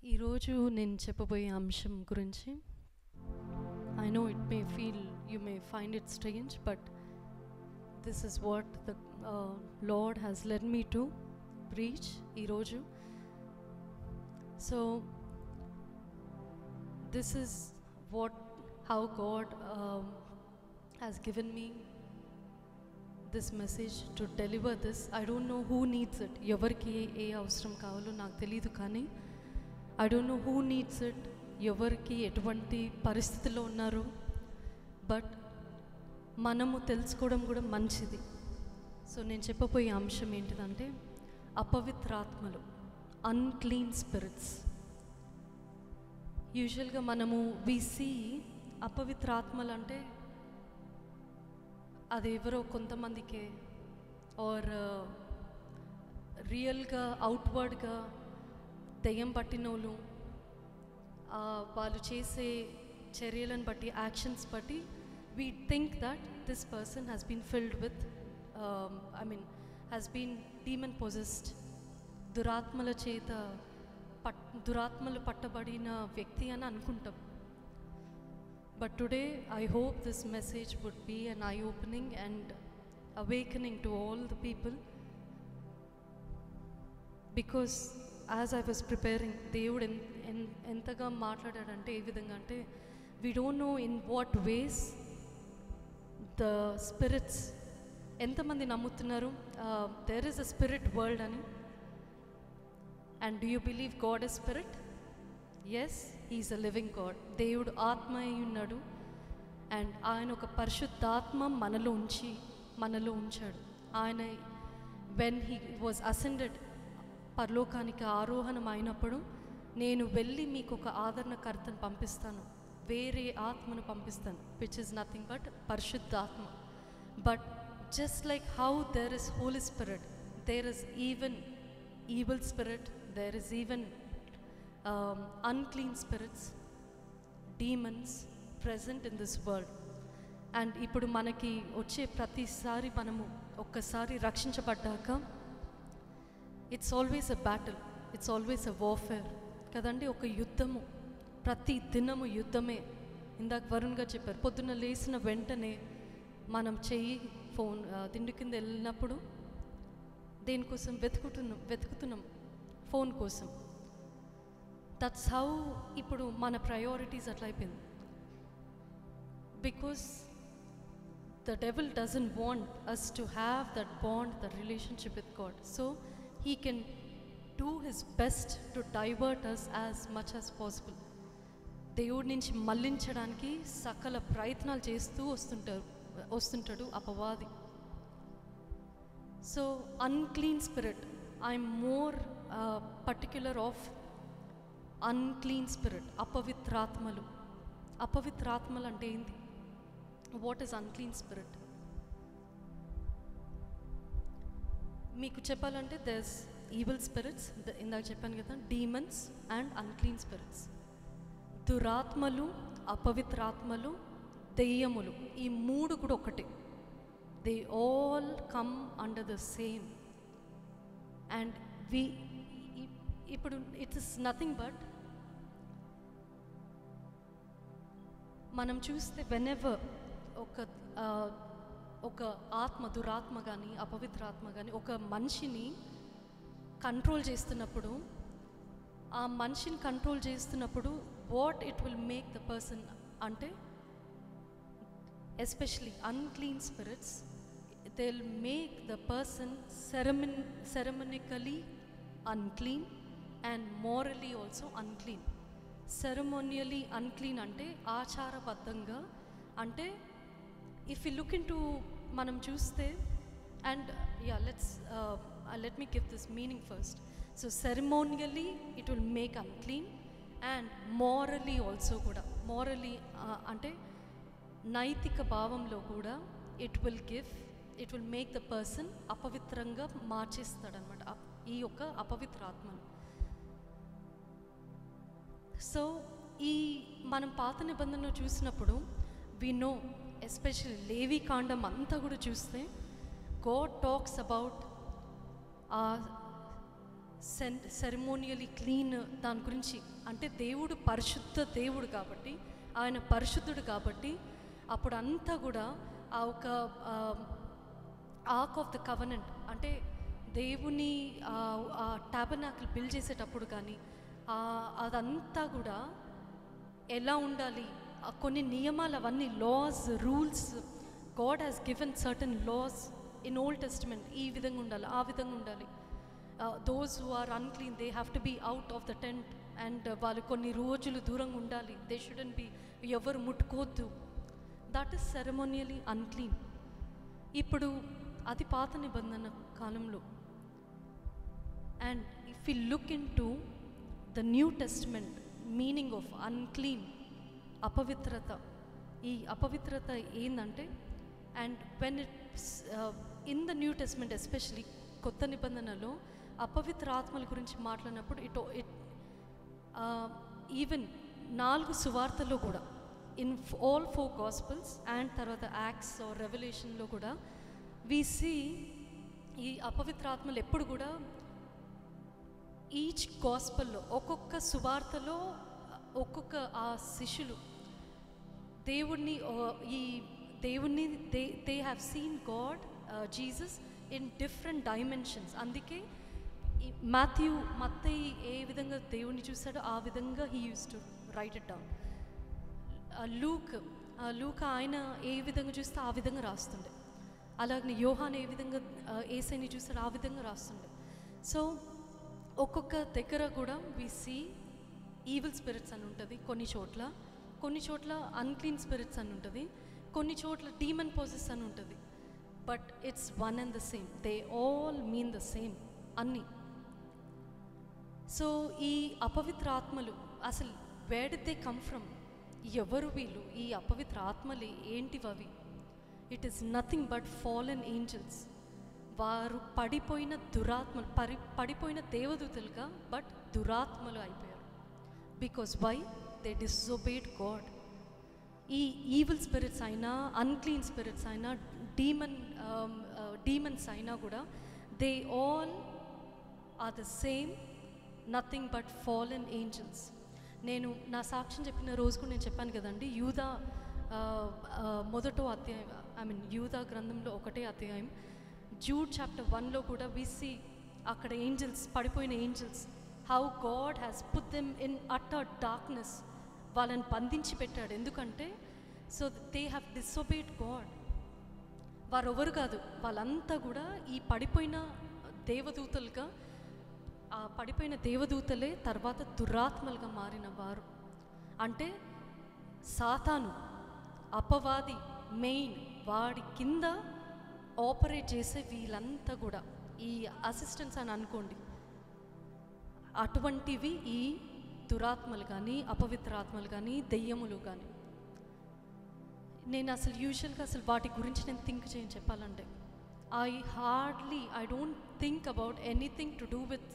ఈరోజు నేను చెప్పబోయే అంశం గురించి I know it may feel you may find it strange but this is what the Lord has led me to preach ఈరోజు. So this is what how God has given me this message to deliver this. I don't know who needs it, ఎవరికి ఏ అవసరం కావాలో నాకు తెలియదు, కానీ I don't know who needs it, ఎవరికి ఎటువంటి పరిస్థితుల్లో ఉన్నారు, బట్ మనము తెలుసుకోవడం కూడా మంచిది. సో నేను చెప్పబోయే అంశం ఏంటిదంటే అపవిత్రాత్మలు, అన్క్లీన్ స్పిరిట్స్. యూజువల్గా మనము సీ అపవిత్రాత్మలు అంటే అది ఎవరో కొంతమందికే ఆర్ రియల్గా అవుట్వర్డ్గా దెయ్యం పట్టినోళ్ళు వాళ్ళు చేసే చర్యలను బట్టి, యాక్షన్స్ బట్టి we think that this person has been filled with has been demon possessed, దురాత్మల చేత దురాత్మలు పట్టబడిన వ్యక్తి అని అనుకుంటాం. But today I hope this message would be an eye-opening and awakening to all the people, because as I was preparing, దేవుడు ఎంతగా మాట్లాడాడంటే ఏ విధంగా అంటే we don't know in what ways the spirits, ఎంతమంది నమ్ముతున్నారు there is a spirit world అని, and do you believe God is spirit? Yes, he is a living God. దేవుడు ఆత్మ అయి ఉన్నాడు, అండ్ ఆయన ఒక పరిశుద్ధాత్మ మనలో ఉంచాడు. ఆయన వెన్ హీ వాజ్ అసెండెడ్, పరలోకానికి ఆరోహణం అయినప్పుడు, నేను వెళ్ళి మీకు ఒక ఆదరణకర్తను పంపిస్తాను, వేరే ఆత్మను పంపిస్తాను, విచ్ ఇస్ నథింగ్ బట్ పరిశుద్ధాత్మ. But just like how there is holy spirit, there is even evil spirit, there is even unclean spirits, demons present in this world. And ఇప్పుడు మనకి వచ్చే ప్రతిసారి మనము ఒక్కసారి రక్షించబడ్డాక it's always a battle, it's always a warfare కదండి, ఒక యుద్ధము, ప్రతి దినము యుద్ధమే. ఇందాక వరుణ్ గారు చెప్పారు, పొద్దున్న లేచిన వెంటనే మనం ఫోన్ దిండు కింద వెళ్ళినప్పుడు దేనికోసం వెతుకుతున్నాం, ఫోన్ కోసం. దట్స్ హౌ ఇప్పుడు మన ప్రయారిటీస్ అట్లా అయిపోయింది. Because the devil doesn't want us to have that bond, that relationship with God. So he can do his best to divert us as much as possible. దేవుడి నుంచి మళ్లించడానికి సకల ప్రయత్నాలు చేస్తూ వస్తుంటాడు అపవాది. So unclean spirit, I'm more particular of unclean spirit, అపవిత్రాత్మలు. అపవిత్రాత్మలు అంటే ఏంటి? What is unclean spirit? మీకు చెప్పాలంటే దెర్స్ ఈవిల్ స్పిరిట్స్, ఇందాక చెప్పాను కదా, డీమన్స్ అండ్ అన్క్లీన్ స్పిరిట్స్. దురాత్మలు, అపవిత్రాత్మలు, దెయ్యములు, ఈ మూడు కూడా ఒకటే. They all come under the same. And ఇప్పుడు ఇట్ ఇస్ నథింగ్ బట్, మనం చూస్తే వెనెవర్ ఒక ఆత్మ, దురాత్మ కానీ అపవిత్రాత్మ కానీ ఒక మనిషిని కంట్రోల్ చేస్తున్నప్పుడు, ఆ మనిషిని కంట్రోల్ చేస్తున్నప్పుడు what it will make the person అంటే, especially unclean spirits, they will make the person ceremonially unclean and morally also unclean. Ceremonially unclean అంటే ఆచారబద్ధంగా, అంటే if you look in to మనం చూస్తే, and let me give this meaning first. So ceremonially it will make unclean, and morally also కూడా, morally అంటే నైతిక భావంలో కూడా it will make the person అపవిత్రంగా మార్చేస్తాడనమాట ఈ యొక్క అపవిత్రాత్మను. సో ఈ మనం పాత నిబంధనలు చూసినప్పుడు వి నో, ఎస్పెషల్లీ లేవి కాండం అంతా కూడా చూస్తే, గాడ్ టాక్స్ అబౌట్ సెరమోనియలీ క్లీన్ దాని గురించి. అంటే దేవుడు పరిశుద్ధ దేవుడు కాబట్టి, ఆయన పరిశుద్ధుడు కాబట్టి అప్పుడు అంతా కూడా ఆ ఒక ఆర్క్ ఆఫ్ ద కవెనెంట్ అంటే దేవుని ఆ టాబర్నాకిల్ బిల్డ్ చేసేటప్పుడు కానీ అదంతా కూడా ఎలా ఉండాలి, కొన్ని నియమాలు అవన్నీ laws rules, God has given certain laws in Old Testament. ఈ విధంగా ఉండాలి, ఆ విధంగా ఉండాలి. Those who are unclean they have to be out of the tent and వాళ్ళు కొన్ని రోజులు దూరంగా ఉండాలి. దే షుడెంట్ బీ, ఎవరు ముట్టుకోవద్దు. That is ceremonially unclean. ఇప్పుడు అది పాత నిబంధన కాలంలో. And if you look in to the New Testament meaning of unclean, అపవిత్రత. ఈ అపవిత్రత ఏంటంటే, and when it's in the New testament especially కొత్త నిబంధనలో అపవిత్ర ఆత్మల గురించి మాట్లాడినప్పుడు ఇట్ ఈవెన్ 4 సువార్తల్లో కూడా ఇన్ ఆల్ 4 గాస్పల్స్ అండ్ తర్వాత యాక్ట్స్ ఆర్ రెవల్యూషన్లో కూడా వి సీ ఈ అపవిత్ర ఆత్మలు ఎప్పుడు కూడా ఈచ్ గాస్పల్లో ఒక్కొక్క సువార్తలో ఒక్కొక్క ఆ శిష్యులు దేవుణ్ణి they have seen God Jesus in different dimensions. అందుకే మత్తయి ఏ విధంగా దేవుణ్ణి చూశాడో ఆ విధంగా he use to right it down. Luke ఆయన ఏ విధంగా చూస్తే ఆ విధంగా రాస్తుండే. అలాగే యోహాన్ ఏ విధంగా యేసయ్యని చూస్తాడో ఆ విధంగా రాస్తుండే. సో ఒక్కొక్క దగ్గర కూడా వి సీ ఈవిల్ స్పిరిట్స్ అని ఉంటుంది, కొన్ని చోట్ల అన్క్లీన్ స్పిరిట్స్ అని ఉంటుంది, కొన్ని చోట్ల డీమన్ పోసెస్ అని ఉంటుంది. But it's one and the same, they all mean the same అన్నీ. సో ఈ అపవిత్ర ఆత్మలు అసలు where did they come from? ఎవరు వీళ్ళు? ఈ అపవిత్ర ఆత్మలు ఏంటివవి? It is nothing but fallen angels. వారు పడిపోయిన దురాత్మలు, పడిపోయిన దేవదూతలుగా బట్ దురాత్మలు అయిపోయారు. Because why? They disobeyed God. ఈ ఈవిల్ స్పిరిట్స్ అయినా, అన్క్లీన్ స్పిరిట్స్ అయినా, డీమన్స్ అయినా కూడా they all are the same, nothing but fallen angels. నేను నా సాక్ష్యం చెప్పిన రోజు కూడా నేను చెప్పాను కదండి, యూదా మొదటో అధ్యాయం, యూదా గ్రంథంలో 1వ అధ్యాయం జూడ్ చాప్టర్ 1లో కూడా వి సీ అక్కడ ఏంజల్స్, పడిపోయిన angels, how God has put them in utter darkness. వాళ్ళని బంధించి పెట్టాడు. ఎందుకంటే సో దే హ్యావ్ డిసొబేడ్ గాడ్. వారెవరు కాదు, వాళ్ళంతా కూడా ఈ పడిపోయిన దేవదూతలుగా, ఆ పడిపోయిన దేవదూతలే తర్వాత దురాత్మలుగా మారిన వారు. అంటే సాతాను, అపవాది మెయిన్, వాడి కింద ఆపరేట్ చేసే వీళ్ళంతా కూడా ఈ అసిస్టెంట్స్ అని అనుకోండి. అటువంటివి ఈ దురాత్మలు కానీ, అపవిత్ర ఆత్మలు కానీ, దెయ్యములు కానీ. నేను అసలు యూజువల్గా వాటి గురించి నేను థింక్ చేయని చెప్పాలంటే, I don't think about anything to do with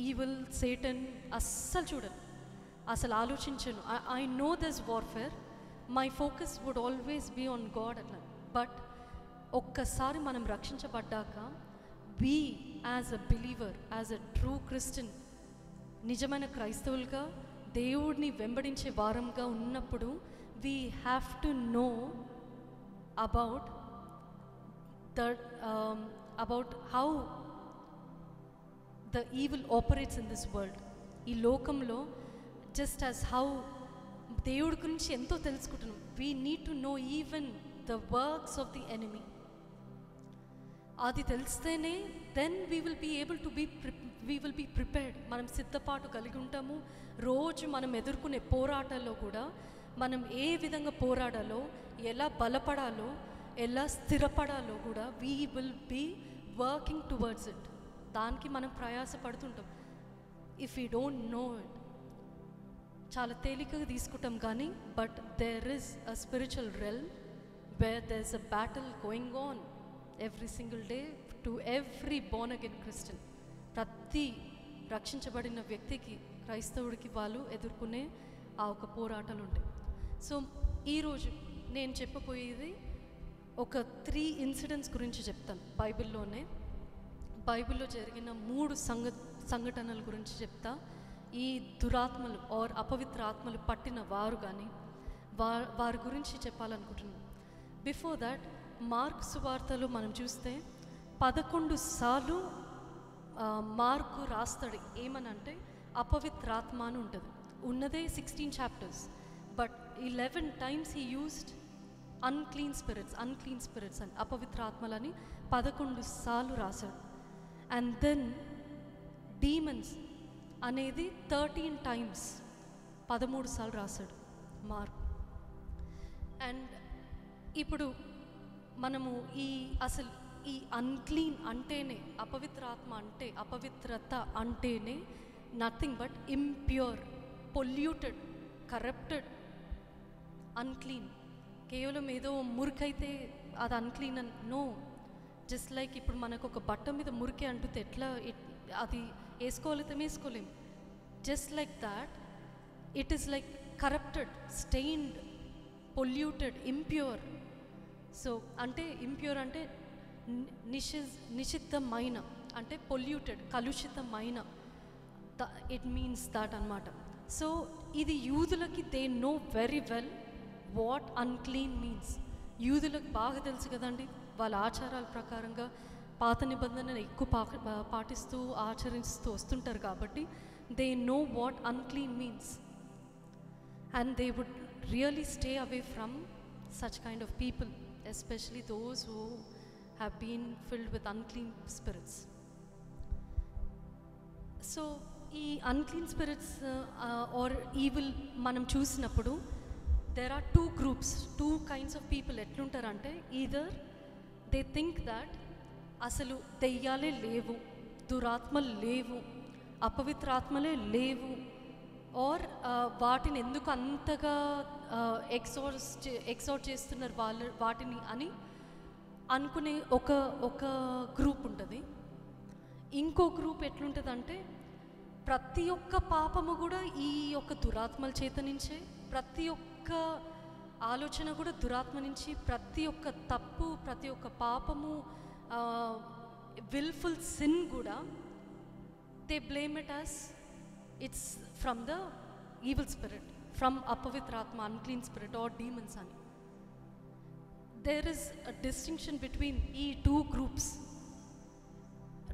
evil, Satan. అస్సలు చూడను, అసలు ఆలోచించను. I know this warfare, my focus would always be on God అట్లా. బట్ ఒక్కసారి మనం రక్షించబడ్డాక we as a believer, as a true Christian, నిజమైన క్రైస్తవులుగా దేవుడిని వెంబడించే వారంగా ఉన్నప్పుడు we have to know about how the evil operates in this world. ఈ లోకంలో జస్ట్ యాజ్ హౌ దేవుడి గురించి ఎంతో తెలుసుకుంటున్నాం, we need to know even the works of the enemy. అది తెలిస్తేనే then we will be prepared. మనం సిద్ధపాటు కలిగి ఉంటాము. రోజు మనం ఎదుర్కొనే పోరాటాల్లో కూడా మనం ఏ విధంగా పోరాడాలో, ఎలా బలపడాలో, ఎలా స్థిరపడాలో కూడా we will be working towards it. దానికి మనం ప్రయాసపడుతుంటాం. If you don't know it, చాలా తేలికగా తీసుకుంటాం కానీ, but there is a spiritual realm where there is a battle going on every single day to every born again Christian. ప్రతి రక్షించబడిన వ్యక్తికి, క్రైస్తవుడికి వాళ్ళు ఎదుర్కొనే ఆ ఒక పోరాటాలు ఉంటాయి. సో ఈరోజు నేను చెప్పబోయేది ఒక 3 ఇన్సిడెంట్స్ గురించి చెప్తాను. బైబిల్లో జరిగిన 3 సంఘటనల గురించి చెప్తా. ఈ దురాత్మలు ఆర్ అపవిత్ర ఆత్మలు పట్టిన వారు కానీ వారి గురించి చెప్పాలనుకుంటున్నాను. బిఫోర్ దట్ మార్కు సువార్తలో మనం చూస్తే 11 సార్లు మార్కు రాస్తాడు ఏమనంటే అపవిత్రాత్మ అని ఉంటుంది. ఉన్నదే 16 chapters, but 11 times he used unclean spirits అని అపవిత్రాత్మలని 11 సార్లు రాశాడు. అండ్ దెన్ డీమన్స్ అనేది 13 times 13 సార్లు రాశాడు మార్క్. అండ్ ఇప్పుడు మనము అసలు ఈ అన్క్లీన్ అంటేనే, అపవిత్రాత్మ అంటే, అపవిత్రత అంటేనే nothing but impure, polluted, corrupted, unclean. కేవలం ఏదో మురికైతే అది అన్క్లీన్ అని నో. జస్ట్ లైక్ ఇప్పుడు మనకు ఒక బట్ట మీద మురికే అంటుతే ఎట్లా అది వేసుకోలేం. Just like that it is like corrupted, stained, polluted, impure. So అంటే ఇంప్యూర్ అంటే నిషిద్ధమైన, అంటే పొల్యూటెడ్, కలుషితమైన, ఇట్ మీన్స్ దాట్ అన్నమాట. సో ఇది యూదులకి they know very well what unclean means. యూదులకు బాగా తెలుసు కదండి, వాళ్ళ ఆచారాల ప్రకారంగా పాత నిబంధనను ఎక్కువ పాటిస్తూ ఆచరిస్తూ వస్తుంటారు కాబట్టి they know what unclean means. And they would really stay away from such kind of people, especially those who have been filled with unclean spirits. So ఈ unclean spirits or evil మనం చూసినప్పుడు there are two groups, two kinds of people. ఎట్లుంటారంటే either they think that అసలు దెయ్యాలే లేవు, దురాత్మలు లేవు, అపవిత్రాత్మలే లేవు, are వాటిని ఎందుకు అంతగా ఎక్సోర్ట్ చేస్తున్నారు వాటిని అని అనుకునే ఒక గ్రూప్ ఉంటుంది. ఇంకో గ్రూప్ ఎట్లుంటుందంటే ప్రతి ఒక్క పాపము కూడా ఈ యొక్క దురాత్మల చేత నుంచే, ప్రతి ఒక్క ఆలోచన కూడా దురాత్మ నుంచి, ప్రతి ఒక్క తప్పు, ప్రతి ఒక్క పాపము, విల్ఫుల్ సిన్ కూడా they blame it as it's from the evil spirit, from అపవిత్రాత్మ, అన్క్లీన్ స్పిరిట్ ఆర్ డీమన్స్ అని. There is a distinction between ఈ టూ గ్రూప్స్.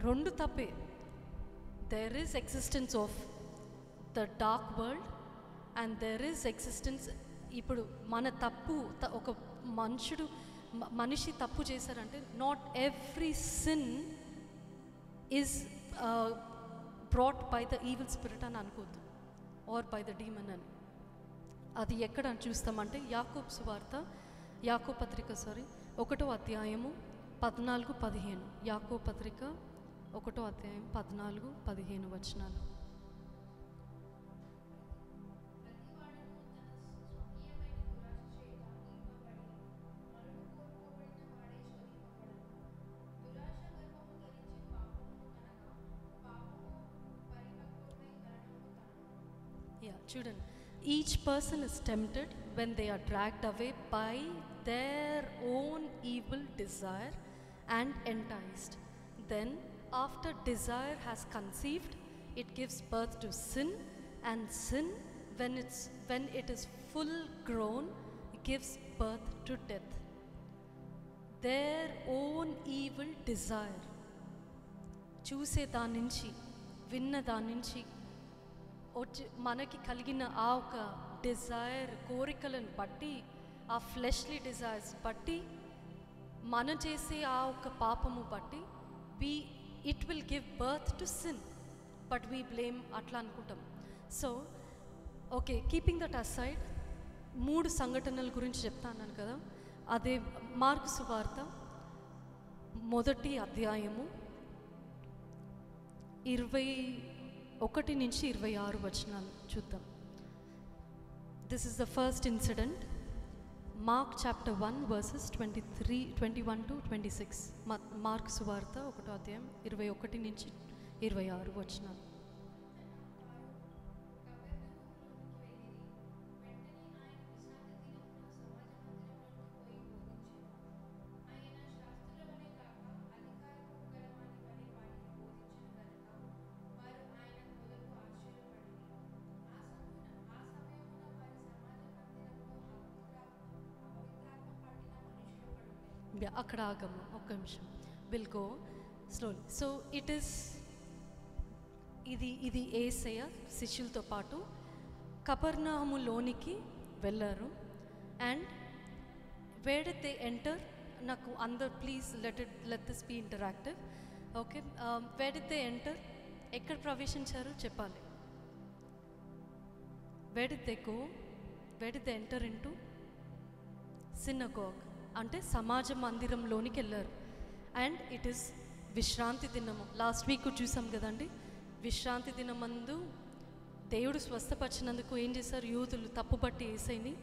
రెండు తప్పే. There is existence of the dark world and there is existence. ఇప్పుడు మన తప్పు, ఒక మనిషి తప్పు చేశారంటే not every sin is brought by the evil spirit అని అనుకోద్దు, ఆర్ బై ద డీమన్ అని. అది ఎక్కడ చూస్తామంటే యాకోబు సువార్త, యాకోబు పత్రిక 1వ అధ్యాయము 14-15. యాకోబు పత్రిక 1వ అధ్యాయం 14-15 వచనాలు. చూడండి, each person is tempted when they are dragged away by their own evil desire and enticed. Then after desire has conceived, it gives birth to sin, and sin, when it is full grown, gives birth to death. Their own evil desire, చూసే దాని నుంచి, విన్న దాని నుంచి మనకి కలిగిన ఆ ఒక డిజైర్, కోరికలను బట్టి, ఆ ఫ్లెష్లీ డిజైర్స్ బట్టి, మనం చేసే ఆ ఒక పాపము బట్టి it will give birth to sin. But we blame, అట్లా అనుకుంటాం. So okay, keeping that aside 3 సంఘటనల గురించి చెప్తా అన్నాను కదా. అదే మార్కు సువార్త 1వ అధ్యాయము 21-26 వచనాలు చూద్దాం. This is the first incident. Mark chapter 1 verses 21-26. Mark సువార్త 1వ అధ్యాయం 21-26 వచనాలు. అక్కడ ఆగము, ఒక్క నిమిషం. Will go slowly. సో ఇది యేసయ్య శిష్యులతో పాటు కపెర్నహూములోనికి వెళ్ళారు. And where did they enter? నాకు అందరు please let this be interactive. Okay, where did they enter? ఎక్కడ ప్రవేశించారు చెప్పాలి. Where did they go? Where did they enter into? Synagogue అంటే సమాజ మందిరంలోనికి వెళ్ళారు. అండ్ ఇట్ ఈస్ విశ్రాంతి దినము. లాస్ట్ వీక్ చూసాం కదండి. విశ్రాంతి దినమందు దేవుడు స్వస్థపరిచినందుకు ఏం చేశారు? యూదులు తప్పుపట్టి యేసయ్యని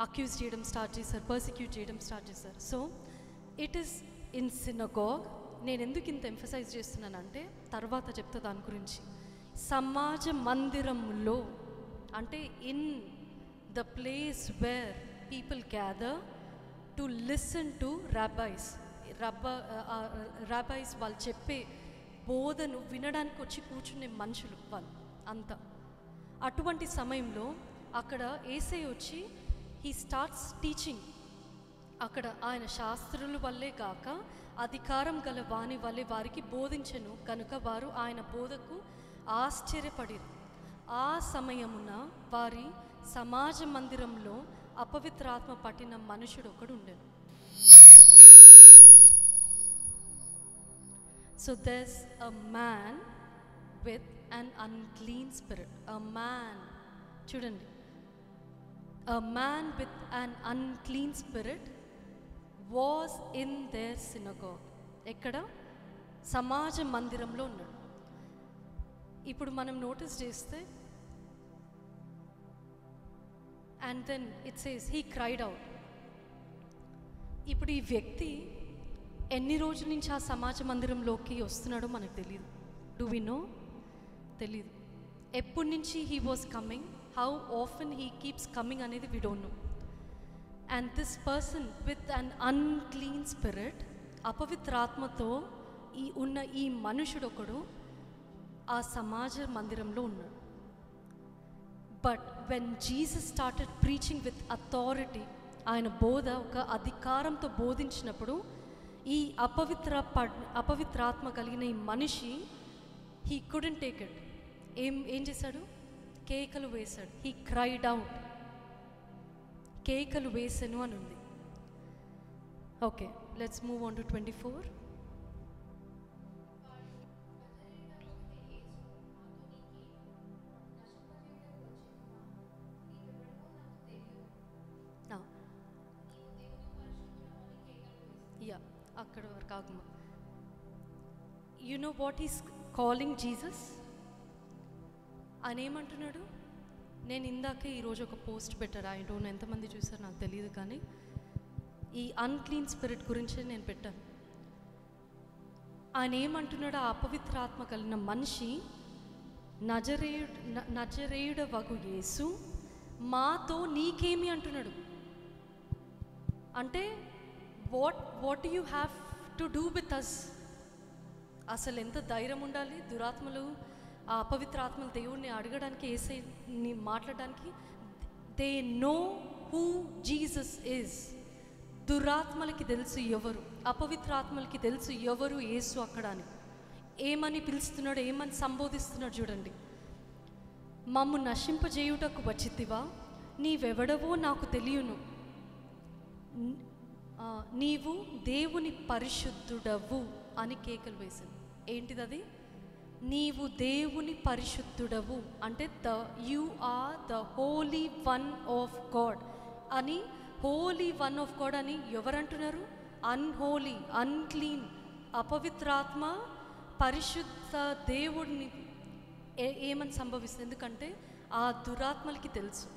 అక్యూజ్ చేయడం స్టార్ట్ చేశారు, పర్సిక్యూట్ చేయడం స్టార్ట్ చేశారు. So it is in synagogue. నేను ఎందుకు ఇంత ఎంఫసైజ్ చేస్తున్నానంటే తర్వాత చెప్తా దాని గురించి. సమాజ మందిరంలో అంటే in the place where people gather to listen to rabbis. Rabbis వాళ్ళు చెప్పే బోధను వినడానికి వచ్చి కూర్చునే మనుషులు వాళ్ళు అంతా. అటువంటి సమయంలో అక్కడ యేసయ్య వచ్చి హీ స్టార్ట్స్ టీచింగ్. అక్కడ ఆయన శాస్త్రుల వల్లే కాక అధికారం గల వాని వల్లే వారికి బోధించెను కనుక వారు ఆయన బోధకు ఆశ్చర్యపడిరు. ఆ సమయమున వారి సమాజ మందిరంలో అపవిత్రాత్మ పట్టిన మనుషుడు ఒకడు ఉండెను. So there's a man with an unclean spirit. A man, చూడండి, a man with an unclean spirit was in their synagogue. ఎక్కడ? సమాజ మందిరంలో ఉన్నాడు. ఇప్పుడు మనం నోటీస్ చేస్తే and then it says he cried out. ఇప్పుడు ఈ వ్యక్తి ఎన్ని రోజుల నుంచి ఆ సమాజ మందిరంలోకి వస్తున్నాడో మనకు తెలియదు. Do we know? తెలీదు. ఎప్పటి నుంచి he was coming, how often he keeps coming అనేది we don't know. And this person with an unclean spirit, అపవిత్రాత్మతో ఉన్న ఈ మనుషుడు ఒకడు ఆ సమాజ మందిరంలో ఉన్నాడు. But when Jesus started preaching with authority, ఆయన బోధ ఒక అధికారంతో బోధించినప్పుడు ఈ అపవిత్రాత్మ కలిగిన ఈ మనిషి హీ కుడెంట్ టేక్ ఇట్. ఏం చేశాడు? కేకలు వేశాడు. He cried out. కేకలు వేసెను అని ఉంది. Okay, let's move on to 24. అక్కడ వరకు ఆగమ. You know what is calling Jesus? ఆయన ఏమంటున్నాడు? నేను ఇందాకే ఈరోజు ఒక పోస్ట్ పెట్టాను. ఐ డోంట్ నో ఎంతమంది చూసారు నాకు తెలియదు, కానీ ఈ అన్క్లీన్ స్పిరిట్ గురించి నేను పెట్టాను. ఆయన ఏమంటున్నాడు? ఆ అపవిత్రాత్మ కలిగిన మనిషి నజరేయుడ వగు యేసు మాతో నీకేమి అంటున్నాడు. అంటే what you have to do with us? అసలు ఎంత ధైర్యం ఉండాలి దురాత్మలు, ఆ అపవిత్ర ఆత్మలు దేవుడిని అడగడానికి, యేసయ్యని మాట్లాడడానికి. They know who Jesus is. దురాత్మలకి తెలుసు ఎవరు, అపవిత్రాత్మలకి తెలుసు ఎవరు యేసు అక్కడ అని. ఏమని పిలుస్తున్నాడు, ఏమని సంబోధిస్తున్నాడు చూడండి. మమ్ము నశింపజేయుటకు వచ్చితివా? నీవెవడవో నాకు తెలియను. నీవు దేవుని పరిశుద్ధుడవు అని కేకలు వేసింది. ఏంటిది అది? నీవు దేవుని పరిశుద్ధుడవు అంటే you are the holy one of God అని. హోలీ వన్ ఆఫ్ గాడ్ అని ఎవరంటున్నారు? అన్హోలీ, అన్క్లీన్, అపవిత్రాత్మ పరిశుద్ధ దేవుడిని ఏమని సంభవిస్తుంది? ఎందుకంటే ఆ దురాత్మలకి తెలుసు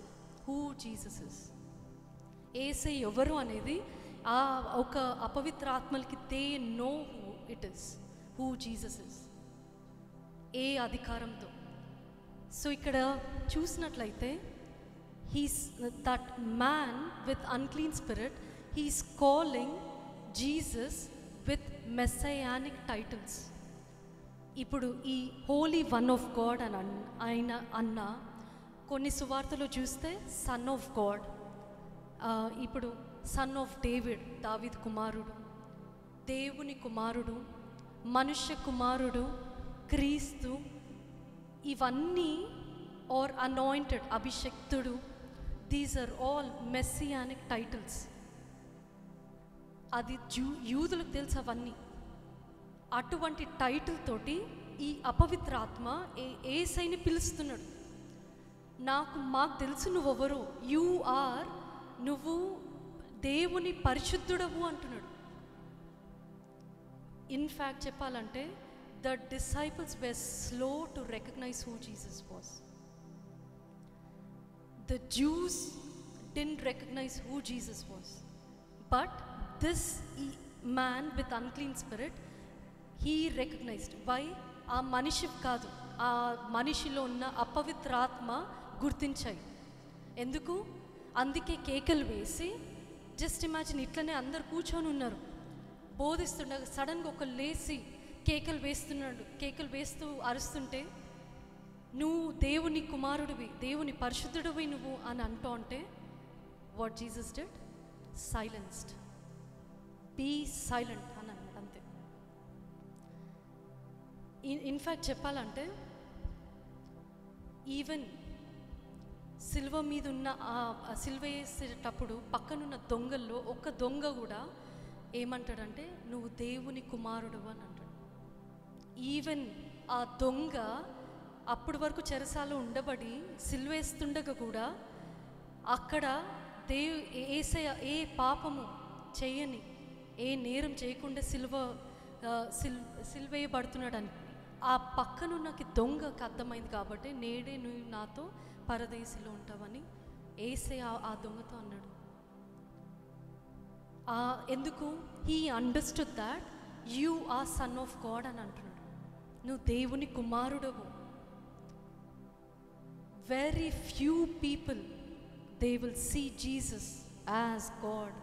హూ జీసస్ ఇస్. యేసయ్య ఎవరు అనేది ఆ ఒక అపవిత్రాత్మలకి they know who it is, who Jesus is. ఏ అధికారంతో. సో ఇక్కడ చూసినట్లయితే that man with unclean spirit, he's calling Jesus with messianic titles. ఇప్పుడు ఈ హోలీ వన్ ఆఫ్ గాడ్ అని ఆయన అన్న కొన్ని సువార్తలు చూస్తే సన్ ఆఫ్ గాడ్. ఇప్పుడు సన్ ఆఫ్ డేవిడ్, దావీద్ కుమారుడు, దేవుని కుమారుడు, మనుష్య కుమారుడు, క్రీస్తు, ఇవన్నీ ఆర్ అనాయింటెడ్, అభిషక్తుడు, these are all messianic titles. అది యూదులకు తెలుసు అవన్నీ. అటువంటి టైటిల్ తోటి ఈ అపవిత్ర ఆత్మ యేసయ్యని పిలుస్తున్నాడు. మాకు తెలుసు నువ్వెవరో, నువ్వు దేవుని పరిశుద్ధుడవు అంటున్నాడు. ఇన్ఫ్యాక్ట్ చెప్పాలంటే the disciples were slow to recognize who Jesus was. The Jews didn't recognize who Jesus was, but this man with unclean spirit, he recognized. Why? ఆ మనిషి కాదు, ఆ మనిషిలో ఉన్న అపవిత్రాత్మ గుర్తించాయి. ఎందుకు? అందుకే కేకలు వేసి, జస్ట్ ఇమాజిన్, ఇట్లనే అందరు కూర్చొని ఉన్నారు, బోధిస్తుండగా సడన్గా ఒక లేచి కేకలు వేస్తూ అరుస్తుంటే, నువ్వు దేవుని కుమారుడివి, దేవుని పరిశుద్ధుడివి నువ్వు అని అంటూ ఉంటే, what Jesus did? Silenced. Be silent అని అన్నాడు, అంతే. ఇన్ఫ్యాక్ట్ చెప్పాలంటే ఈవెన్ సిల్వ మీద ఉన్న సిల్వ వేసేటప్పుడు పక్కనున్న దొంగల్లో ఒక దొంగ కూడా ఏమంటాడంటే, నువ్వు దేవుని కుమారుడు అని అంటాడు. ఈవెన్ ఆ దొంగ అప్పటి వరకు చెరసాలో ఉండబడి సిల్వేస్తుండగా కూడా అక్కడ యేసయ్య ఏ పాపము చేయని, ఏ నేరం చేయకుండా సిల్వేయబడుతున్నాడని ఆ పక్కనున్నకి దొంగకి అర్థమైంది. కాబట్టి నేడే నువ్వు నాతో పరదేశిలో ఉంటావని యేసయ్య ఆ దొంగతో అన్నాడు. ఎందుకు? He understood that you are son of God అని అంటున్నాడు. నువ్వు దేవుని కుమారుడవు. Very few people they will see Jesus as God.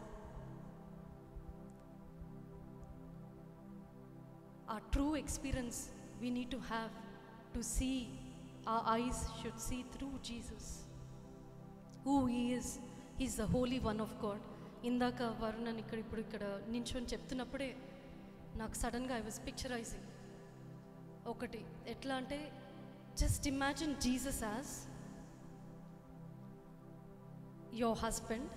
ఆ true experience we need to have to see, our eyes should see through Jesus, who he is. He is the holy one of God. ఇందాక వర్ణన్ ఇక్కడ నించొని చెప్తున్నప్పుడే నాకు సడన్గా I was picturising ఒకటి. ఎట్లా అంటే, just imagine Jesus as your husband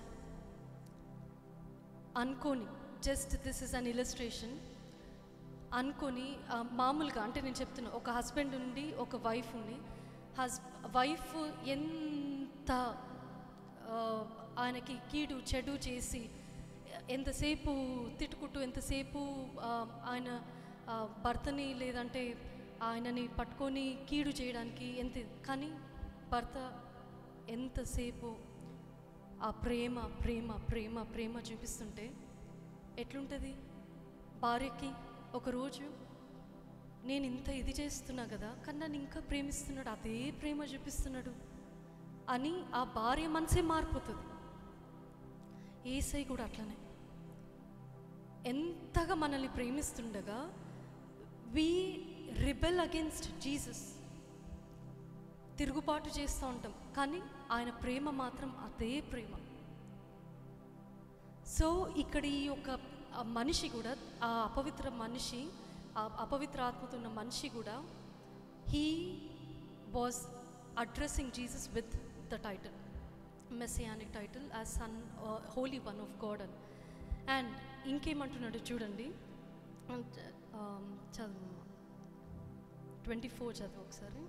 అనుకోని, just this is an illustration అనుకొని, మామూలుగా అంటే నేను చెప్తున్నా, ఒక హస్బెండ్ ఉండి ఒక వైఫ్ ఉండి, వైఫ్ ఎంత ఆయనకి కీడు చెడు చేసి ఎంతసేపు తిట్టుకుంటూ, ఎంతసేపు ఆయన భర్తని లేదంటే ఆయనని పట్టుకొని కీడు చేయడానికి కానీ భర్త ఎంతసేపు ఆ ప్రేమ ప్రేమ ప్రేమ ప్రేమ చూపిస్తుంటే ఎట్లుంటుంది భార్యకి? ఒకరోజు నేను ఇంత ఇది చేస్తున్నా కదా, కానీ నన్ను ఇంకా ప్రేమిస్తున్నాడు, అదే ప్రేమ చూపిస్తున్నాడు అని ఆ భార్య మనసే మారిపోతుంది. యేసయ్య కూడా అట్లనే ఎంతగా మనల్ని ప్రేమిస్తుండగా వి రిబెల్ అగేన్స్ట్ జీసస్, తిరుగుబాటు చేస్తూ ఉంటాం, కానీ ఆయన ప్రేమ మాత్రం అదే ప్రేమ. సో ఇక్కడ ఈ యొక్క మనిషి కూడా, ఆ అపవిత్ర మనిషి, ఆ అపవిత్ర ఆత్మతో ఉన్న మనిషి కూడా, he was addressing Jesus with the title, messianic title, as son, holy one of God అని. అండ్ ఇంకేమంటున్నాడు చూడండి, చదువు 24 చదువు ఒకసారి.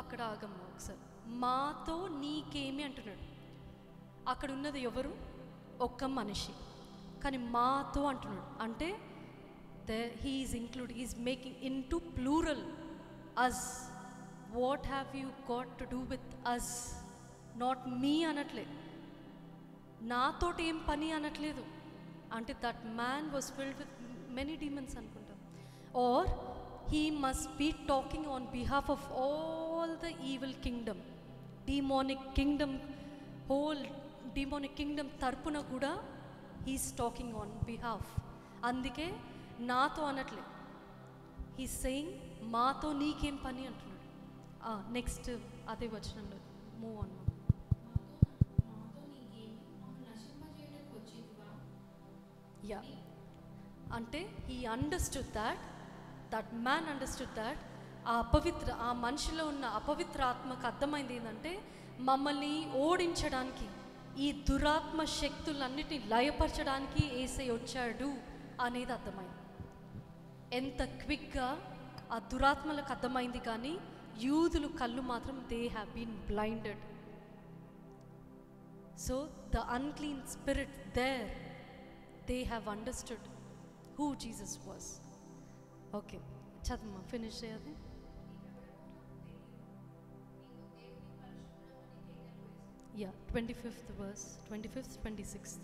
అక్కడ ఆగమ్మ ఒకసారి. మాతో నీకేమి అంటున్నాడు. అక్కడ ఉన్నది ఎవరు? ఒక్క మనిషి, కానీ మాతో అంటున్నాడు. అంటే he is include, he is making in to plural us. What have you got to do with us? Not me అనట్లే, నాతోటి ఏం పని అనట్లేదు. అంటే that man was filled with many demons అనుకుంటాం. Or he must be talking on behalf of all the evil kingdom, demonic kingdom, whole demonic kingdom tarpuna kuda he is talking on behalf. Andike nato anatle, he is saying maato neekem pani antunnadu. Next అదే వచనంలో move on. Yeah, అంటే he understood that man understood that ఆ మనిషిలో ఉన్న అపవిత్ర ఆత్మకు అర్థమైంది ఏంటంటే మమ్మల్ని ఓడించడానికి, ఈ దురాత్మ శక్తులన్నిటిని లయపరచడానికి యేసయ్య వచ్చాడు అనేది అర్థమైంది. ఎంత క్విక్గా ఆ దురాత్మలకు అర్థమైంది, కానీ యూదులు కళ్ళు మాత్రం they have been blinded. So the unclean spirit there, they have understood who Jesus was. Okay, చదమ్మా, ఫినిష్ చేయాలి. Yeah, 25th verse, 25th, 26th.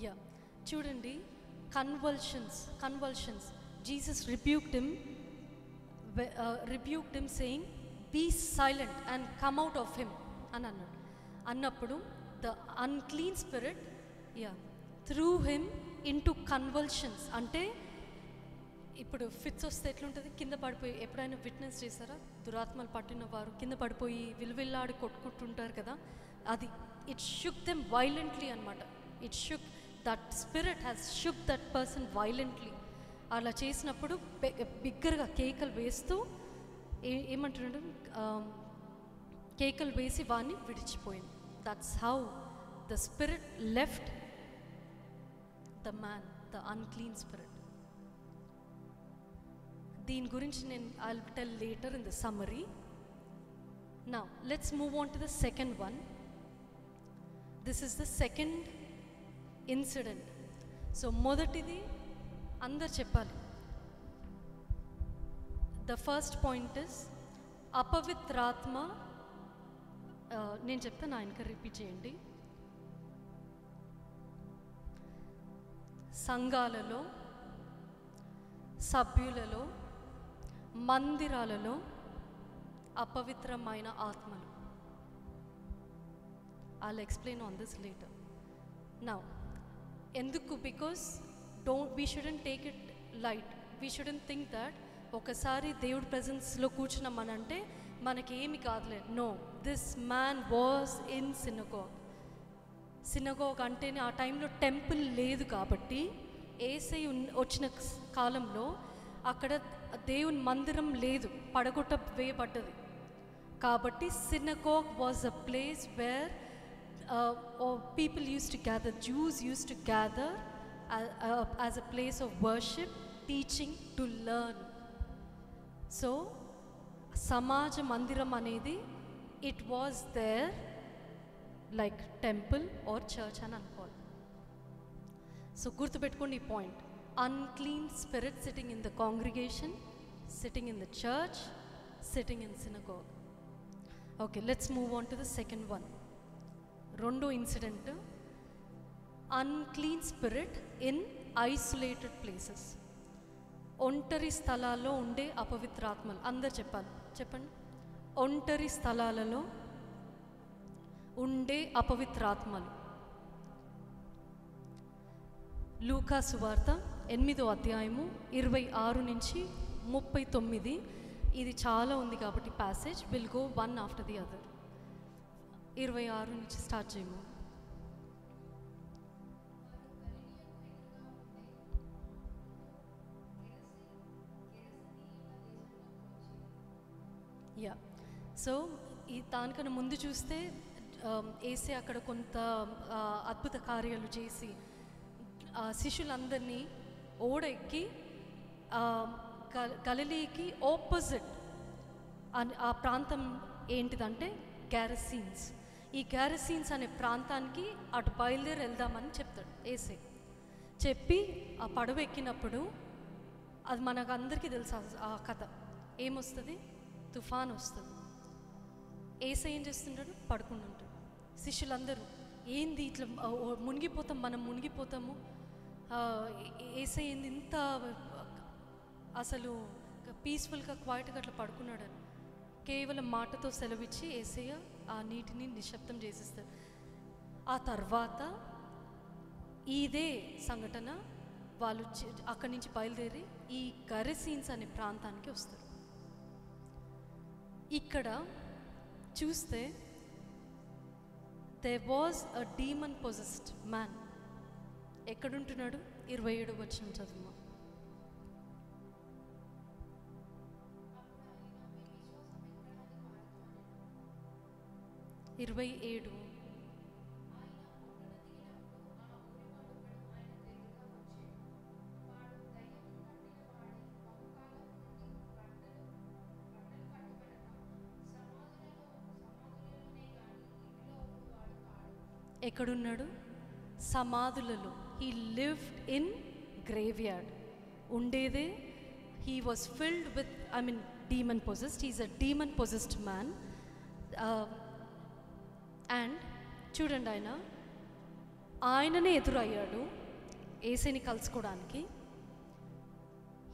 Yeah, చూడండి, convulsions. Jesus rebuked him saying, be silent and come out of him అని అన్నాడు. అన్నప్పుడు the unclean spirit threw him into convulsions. అంటే ఇప్పుడు fits వస్తే ఎట్లుంటుంది, కింద పడిపోయి, ఎప్పుడైనా విట్నెస్ చేశారా? దురాత్మలు పట్టిన వారు కింద పడిపోయి విలువిల్లాడి కొట్టుకుంటుంటారు కదా, అది ఇట్ షుక్ దెమ్ వైలెంట్లీ అనమాట. It shook, that spirit has shook that person violently. అలా చేసినప్పుడు బిగ్గరగా కేకలు వేస్తూ ఏమంటున్నాడు, కేకలు వేసి వాడిని విడిచిపోయింది. That's how the spirit left the man, the unclean spirit. దీని గురించి నేను I will tell later in the summary. Now let's move on to the second one. This is the second incident. So మొదటిది అందరు చెప్పాలి. The first point is అపవిత్రాత్మ. నేను చెప్తాను, ఆయనకి repeat చేయండి. సంఘాలలో, సభ్యులలో, మందిరాలలో అపవిత్రమైన ఆత్మలు. I'll explain on this later. Now, ఎందుకు? Because we shouldn't take it light. We shouldn't think that ఒకసారి దేవుడి ప్రెజెన్స్లో కూర్చున్నామనంటే మనకి ఏమి కాదులే. No, this man was in synagogue అంటేనే ఆ టైంలో టెంపుల్ లేదు కాబట్టి, యేసయ్య వచ్చిన కాలంలో అక్కడ దేవుని మందిరం లేదు, పడగొట్ట వేయబడ్డది కాబట్టి synagogue was a place where people used to gather, Jews used to gather as a place of worship, teaching, to learn. So సమాజ మందిరం అనేది it was there like temple or church అని అనుకోవాలి. సో గుర్తుపెట్టుకోండి ఈ point. unclean spirit sitting in the congregation, sitting in the church, sitting in synagogue. Okay, let's move on to the second one. రెండో incident, unclean spirit in isolated places. ఒంటరి స్థలాల్లో ఉండే అపవిత్రాత్మలు. అందరు చెప్పండి. ఒంటరి స్థలాలలో ఉండే అపవిత్రాత్మలు. లూకా సువార్త 8వ అధ్యాయము 26 నుంచి 39. ఇది చాలా ఉంది కాబట్టి passage will go one after the other. 26 నుంచి స్టార్ట్ చేయము. యా, సో ఈ దానికన్నా ముందు చూస్తే యేసయ్య అక్కడ కొంత అద్భుత కార్యాలు చేసి శిష్యులందరినీ ఓడ ఎక్కి గలిలీకి ఆపోజిట్ ఆ ప్రాంతం ఏంటిదంటే గ్యారసీన్స్. ఈ గ్యారసీన్స్ అనే ప్రాంతానికి అటు బయలుదేరి వెళ్దామని చెప్తాడు యేసయ్య. చెప్పి ఆ పడవ ఎక్కినప్పుడు, అది మనకు అందరికీ తెలుసు ఆ కథ, ఏమొస్తుంది? తుఫాన్ వస్తుంది. యేసయ్య ఏం చేస్తుంటాడు? పడుకుని ఉంటాడు. శిష్యులందరూ ఏంది ఇట్లా మునిగిపోతాం, మనం మునిగిపోతాము, యేసయ్య ఏంది ఇంత అసలు పీస్ఫుల్గా క్వైట్గా అట్లా పడుకున్నాడని కేవలం మాటతో సెలవిచ్చి యేసయ్య ఆ నీటిని నిశ్శబ్దం చేసేస్తాడు. ఆ తర్వాత ఇదే సంఘటన వాళ్ళు అక్కడి నుంచి బయలుదేరి ఈ గెరసీన్స్ అనే ప్రాంతానికి వస్తారు. ఇక్కడ చూస్తే there was a demon possessed man. ఎక్కడుంటున్నాడు? 27వ వచనం చదువు. 27. ఎక్కడున్నాడు? సమాధులలో. He lived in graveyard. ఉండేదే. He was filled with demon possessed. He is a demon possessed man. And చూడండి, ఆయననే ఎదురయ్యాడు ఏసైని కలుసుకోవడానికి.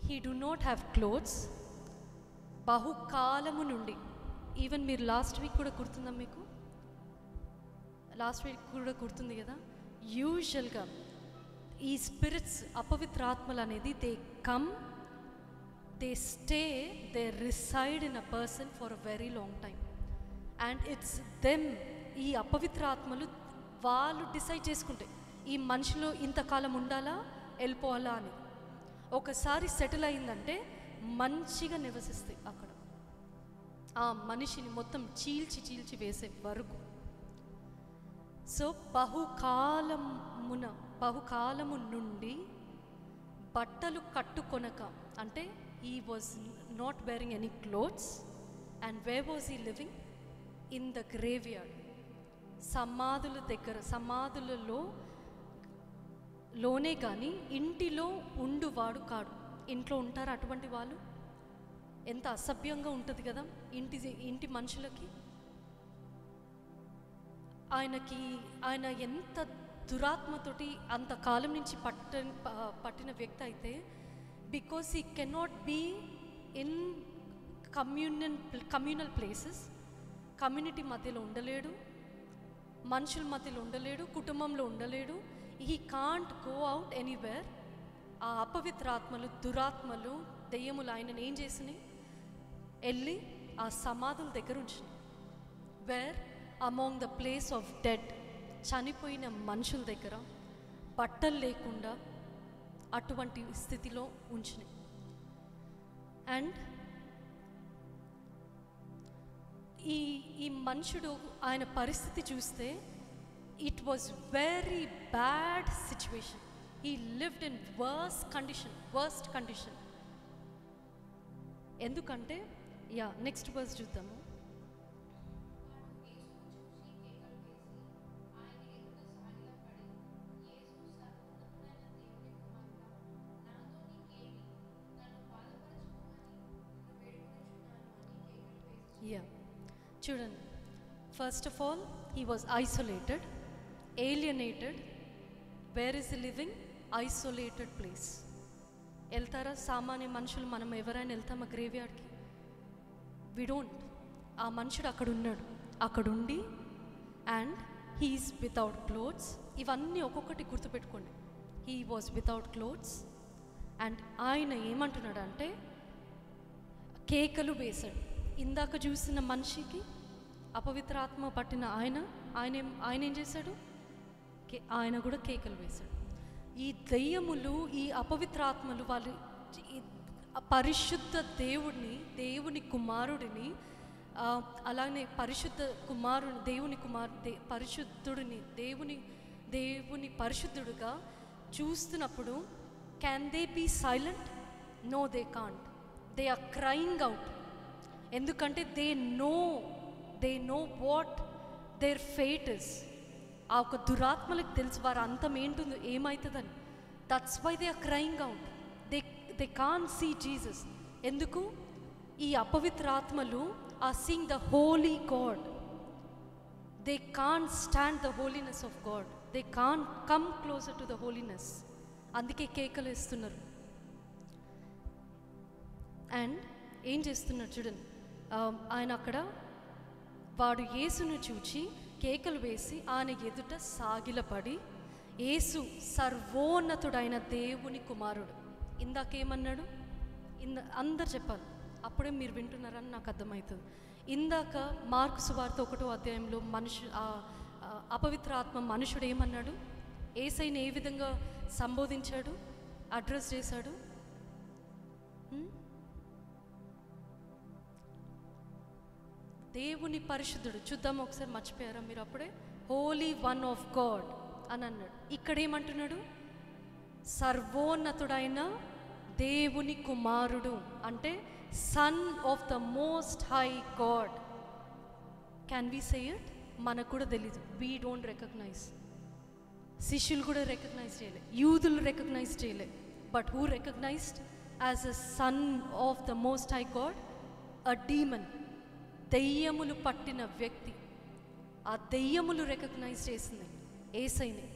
He do not have clothes. బహుకాలము నుండి, ఈవెన్ మీరు లాస్ట్ వీక్ కూడా గుర్తుందా మీకు? లాస్ట్ వీక్ కూడా గుర్తుంది కదా. యూజువల్గా ఈ స్పిరిట్స్, అపవిత్రాత్మలు అనేది they come, they stay, they reside in a person for a very long time. And it's them, ఈ అపవిత్రాత్మలు వాళ్ళు డిసైడ్ చేసుకుంటే ఈ మనిషిలో ఇంతకాలం ఉండాలా వెళ్ళిపోవాలా అని. ఒకసారి సెటిల్ అయిందంటే మంచిగా నివసిస్తాయి అక్కడ. ఆ మనిషిని మొత్తం చీల్చి చీల్చి వేసే వరకు. సో బహుకాలము నుండి బట్టలు కట్టుకొనక, అంటే he was not wearing any clothes. And where was he living? In the graveyard. సమాధుల దగ్గర, లోనే కానీ ఇంటిలో ఉండువాడు కాడు. ఇంట్లో ఉంటారు అటువంటి వాళ్ళు. ఎంత అసభ్యంగా ఉంటుంది కదా ఇంటి మనుషులకి. ఆయన ఎంత దురాత్మతోటి అంతకాలం నుంచి పట్టిన వ్యక్తి అయితే, because he cannot be in communal places. Community మధ్యలో ఉండలేడు, మనుషుల మధ్యలో ఉండలేడు, కుటుంబంలో ఉండలేడు. He can't go out anywhere. ఆ అపవిత్రాత్మలు, దురాత్మలు, దెయ్యములు ఆయనను ఏం చేసినాయి? వెళ్ళి ఆ సమాధుల దగ్గర ఉంచినాయి. Where among the place of dead, చనిపోయిన మనుషుల దగ్గర బట్టలు లేకుండా అటువంటి స్థితిలో ఉంచినాయి. అండ్ ఈ మనుషుడు, ఆయన పరిస్థితి చూస్తే it was very bad situation. He lived in worst condition. ఎందుకంటే నెక్స్ట్ వర్స్ చూద్దాము. చూడండి, first of all he was isolated, alienated. Where is the living? Isolated place. వెళ్తారా సామాన్య మనుషులు? మనం ఎవరైనా వెళ్తామా గ్రేవ్యార్డ్కి? We don't. ఆ మనుషుడు అక్కడ ఉన్నాడు. అక్కడుండి అండ్ హీఈస్ వితౌట్ క్లోత్స్. ఇవన్నీ ఒక్కొక్కటి గుర్తుపెట్టుకోండి. He was without clothes. And ఆయన ఏమంటున్నాడు అంటే కేకలు వేశాడు. ఇందాక చూసిన మనిషికి అపవిత్రాత్మ పట్టిన ఆయన ఏం చేశాడు? ఆయన కూడా కేకలు వేశాడు. ఈ దెయ్యములు, ఈ అపవిత్రాత్మలు వాళ్ళు పరిశుద్ధ దేవుని కుమారుడిని, అలానే పరిశుద్ధ కుమారుని, దేవుని పరిశుద్ధుడుగా చూస్తున్నప్పుడు can they be silent? No, they can't. They are crying out. ఎందుకంటే they know what their fate is. ఆ ఒక దురాత్మలకు తెలుసు వారు అంతం ఏంటుందో, ఏమవుతుందని. That's why they are crying out. They can't see Jesus. ఎందుకు? ఈ అపవిత్రాత్మలు are seeing the holy God. They can't stand the holiness of God. They can't come closer to the holiness. అందుకే కేకలు వేస్తున్నారు. అండ్ ఏం చేస్తున్నారు చూడండి, ఆయన అక్కడ వాడు యేసును చూచి కేకలు వేసి ఆయన ఎదుట సాగిలపడి, యేసు సర్వోన్నతుడైన దేవుని కుమారుడు. ఇందాకేమన్నాడు? అందరు చెప్పాలి, అప్పుడే మీరు వింటున్నారని నాకు అర్థమవుతుంది. ఇందాక మార్కు సువార్త 1వ అధ్యాయంలో అపవిత్ర ఆత్మ మనుషుడు ఏమన్నాడు? యేసయ్యని ఏ విధంగా సంబోధించాడు, అడ్రస్ చేశాడు? దేవుని పరిశుద్ధుడు. చూద్దాం ఒకసారి, మర్చిపోయారా మీరు? అప్పుడే హోలీ వన్ ఆఫ్ గాడ్ అని అన్నాడు. ఇక్కడ ఏమంటున్నాడు? సర్వోన్నతుడైన దేవుని కుమారుడు, అంటే son of the most high God. Can we say it? మనకు కూడా తెలీదు. We don't recognise. శిష్యులు కూడా రికగ్నైజ్ చేయలే, యూదులు రికగ్నైజ్ చేయలే. But who recognised as a son of the most high God? A demon. దెయ్యములు పట్టిన వ్యక్తి. ఆ దెయ్యములు రికగ్నైజ్ చేసింది యేసయ్యని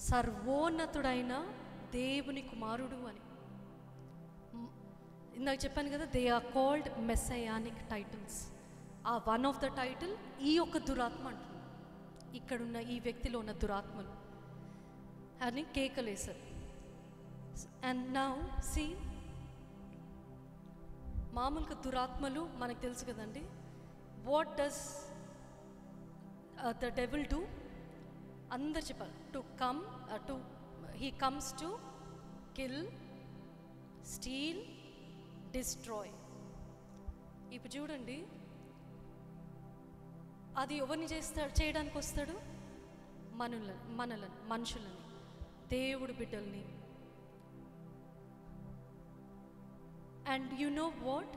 సర్వోన్నతుడైన దేవుని కుమారుడు అని. ఇందాక చెప్పాను కదా, దే ఆర్ కాల్డ్ మెస్సయానిక్ టైటిల్స్. ఆ వన్ ఆఫ్ ద టైటిల్ ఈ యొక్క దురాత్మ అంటున్నాడు. ఇక్కడున్న ఈ వ్యక్తిలో ఉన్న దురాత్మలు అని కేకలేశారు. అండ్ నౌ సీ, మామూలుగా దురాత్మలు మనకు తెలుసు కదండి. What does the devil do? అందరు చెప్పాలి. He comes to kill, steel, destroy. ఇప్పుడు చూడండి, అది ఎవరిని చేయడానికి వస్తాడు? మనలను, మనుషులని, దేవుడి బిడ్డల్ని. And you know what?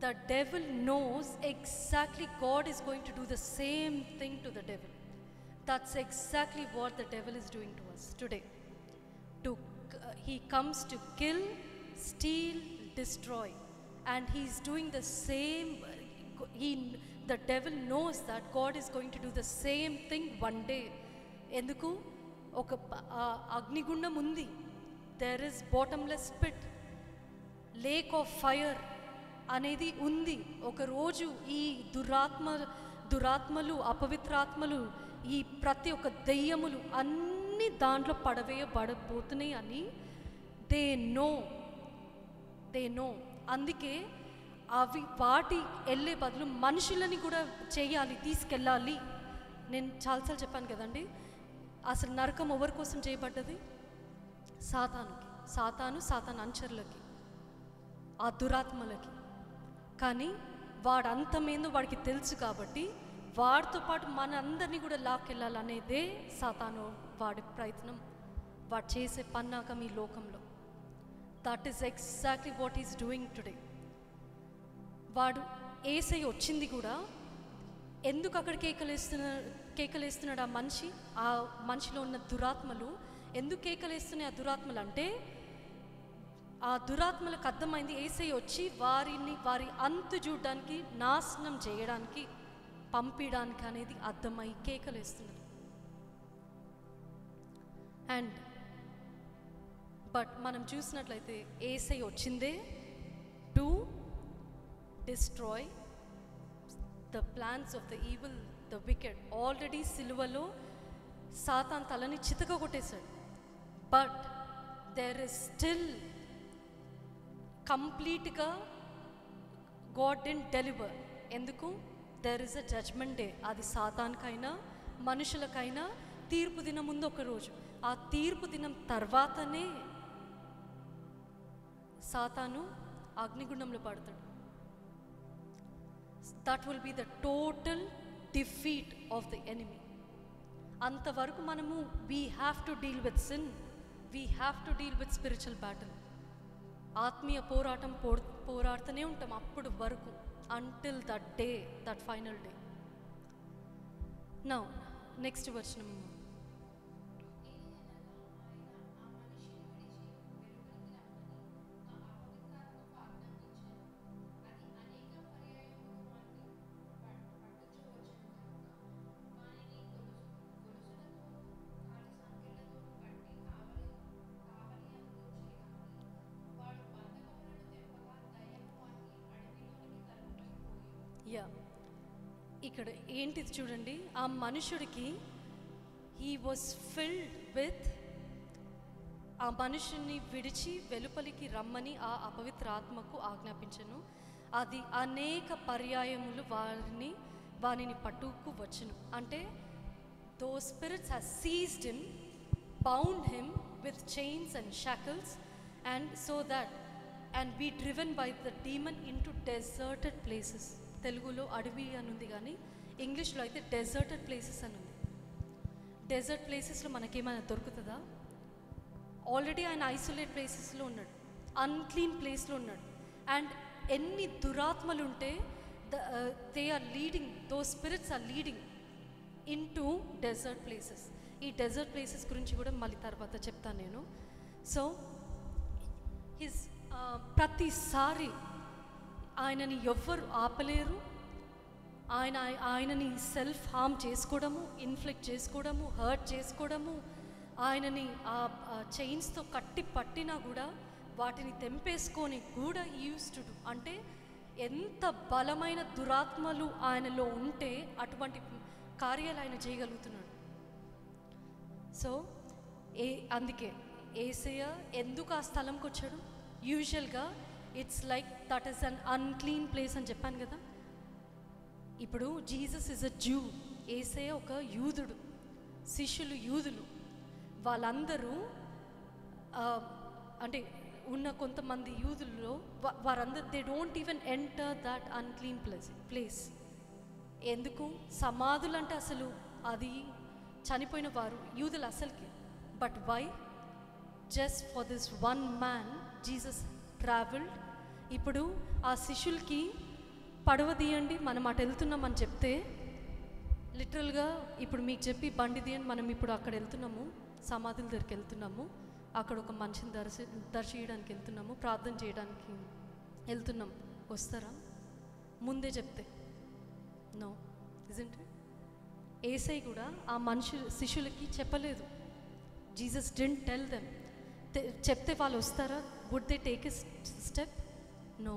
The devil knows exactly God is going to do the same thing to the devil. That's exactly what the devil is doing to us today. He comes to kill, steal, destroy. And he's doing the same. The devil knows that God is going to do the same thing one day. Enduku? Oka agnigundam undi. There is bottomless pit. Lake of fire అనేది ఉంది. ఒకరోజు ఈ దురాత్మలు, అపవిత్రాత్మలు, ఈ ప్రతి ఒక్క దెయ్యములు అన్ని దాంట్లో పడవేయబడబోతున్నాయి అని దే నో. అందుకే అవి వాటి వెళ్ళే బదులు మనుషులని కూడా చేయాలి, తీసుకెళ్ళాలి. నేను చాలాసార్లు చెప్పాను కదండి, అసలు నరకం ఎవరి కోసం చేయబడ్డది? సాతాను అనుచరులకి, ఆ దురాత్మలకి. కానీ వాడు అంతమేందో వాడికి తెలుసు కాబట్టి వాడితో పాటు మన అందరినీ కూడా లాక్కెళ్ళాలనేదే సాతాను వాడి ప్రయత్నం, వాడు చేసే పన్నాగం ఈ లోకంలో. That is exactly what is doing today. వాడు యేసయ్య వచ్చింది కూడా ఎందుకు అక్కడ కేకలేస్తున్నాడు? ఆ మనిషిలో ఉన్న దురాత్మలు ఎందుకు కేకలేస్తున్నాయి? ఆ దురాత్మలు అంటే, ఆ దురాత్మలకు అర్థమైంది యేసయ్య వచ్చి వారి అంతు చూడడానికి, నాశనం చేయడానికి, పంపించడానికి అనేది అర్థమై కేకలేస్తున్నారు. బట్ మనం చూసినట్లయితే యేసయ్య వచ్చిందే to destroy the plans of the evil, the wicked. Already సిలువలో సాతాన్ తలని చితక కొట్టేశాడు. బట్ దేర్ ఇస్ స్టిల్ కంప్లీట్గా గాడ్ డిడ్ంట్ డెలివర్. ఎందుకు? There is a judgment day. అది సాతాన్కైనా మనుషులకైనా తీర్పు దినం ముందు ఒక రోజు. ఆ తీర్పు దినం తర్వాతనే సాతాను అగ్నిగుండంలో పడతాడు. That will be the total defeat of the enemy. అంతవరకు మనము we have to deal with sin, we have to deal with spiritual battle. ఆత్మీయ పోరాటం పోరాడుతూనే ఉంటాం అప్పుడు వరకు, until that day, that final day. Now next వచనం. ఇక్కడ ఏంటిది చూడండి, ఆ మనుషుడికి హీ వాజ్ ఫిల్డ్ విత్, ఆ మనుషుని విడిచి వెలుపలికి రమ్మని ఆ అపవిత్ర ఆత్మకు ఆజ్ఞాపించను. అది అనేక పర్యాయములు వానిని పట్టుకు వచ్చును. అంటే those spirits have seized him, bound him with chains and shackles, and so that and be driven by the demon into deserted places. తెలుగులో అడవి అని ఉంది, కానీ ఇంగ్లీష్లో అయితే డెజర్టెడ్ ప్లేసెస్ అని ఉంది. డెజర్ట్ ప్లేసెస్లో మనకేమైనా దొరుకుతుందా? ఆల్రెడీ ఆయన ఐసోలేట్ ప్లేసెస్లో ఉన్నాడు, అన్క్లీన్ ప్లేస్లో ఉన్నాడు. అండ్ ఎన్ని దురాత్మలు ఉంటే they are leading, those spirits are leading into desert places. ఈ డెజర్ట్ ప్లేసెస్ గురించి కూడా మళ్ళీ తర్వాత చెప్తాను నేను. సో ప్రతిసారి ఆయనని ఎవ్వరు ఆపలేరు. ఆయనని సెల్ఫ్ హార్మ్ చేసుకోవడము, ఇన్ఫ్లిక్ట్ చేసుకోవడము, హర్ట్ చేసుకోవడము, ఆయనని ఆ చైన్స్తో కట్టి పట్టినా కూడా వాటిని తెంపేసుకొని కూడా యూస్ టు డూ. అంటే ఎంత బలమైన దురాత్మలు ఆయనలో ఉంటే అటువంటి కార్యాలు ఆయన చేయగలుగుతున్నాడు. సో అందుకే యేసయ్య ఎందుకు ఆ స్థలంకి వచ్చాడు? యూజువల్గా it's like that is an unclean place అని చెప్పాను కదా. ఇప్పుడు జీసస్ ఇస్ అ జ్యూ, యేసయ్య ఒక యూదుడు, శిష్యులు యూదులు, వాళ్ళందరూ అంటే ఉన్న కొంతమంది యూదుల్లో వారందరూ they don't even enter that unclean place. ఎందుకు? సమాధులు అంటే అసలు అది చనిపోయిన వారు యూదులు అసలుకి. But why? Just for this one man Jesus travelled. ఇప్పుడు ఆ శిష్యులకి పడవ తీయండి, మనం అటు వెళ్తున్నామని చెప్తే లిటరల్గా ఇప్పుడు మీకు చెప్పి బండి తీయండి, మనం ఇప్పుడు అక్కడ వెళ్తున్నాము, సమాధుల దగ్గరికి వెళ్తున్నాము, అక్కడ ఒక మనిషిని దర్శించడానికి వెళ్తున్నాము, ప్రార్థన చేయడానికి వెళ్తున్నాం, వస్తారా? ముందే చెప్తే నో, ఇజంట్ ఇట్? యేసయ్య కూడా ఆ శిష్యులకి చెప్పలేదు. Jesus didn't tell them. చెప్తే వాళ్ళు వస్తారా? Would they take a step? No.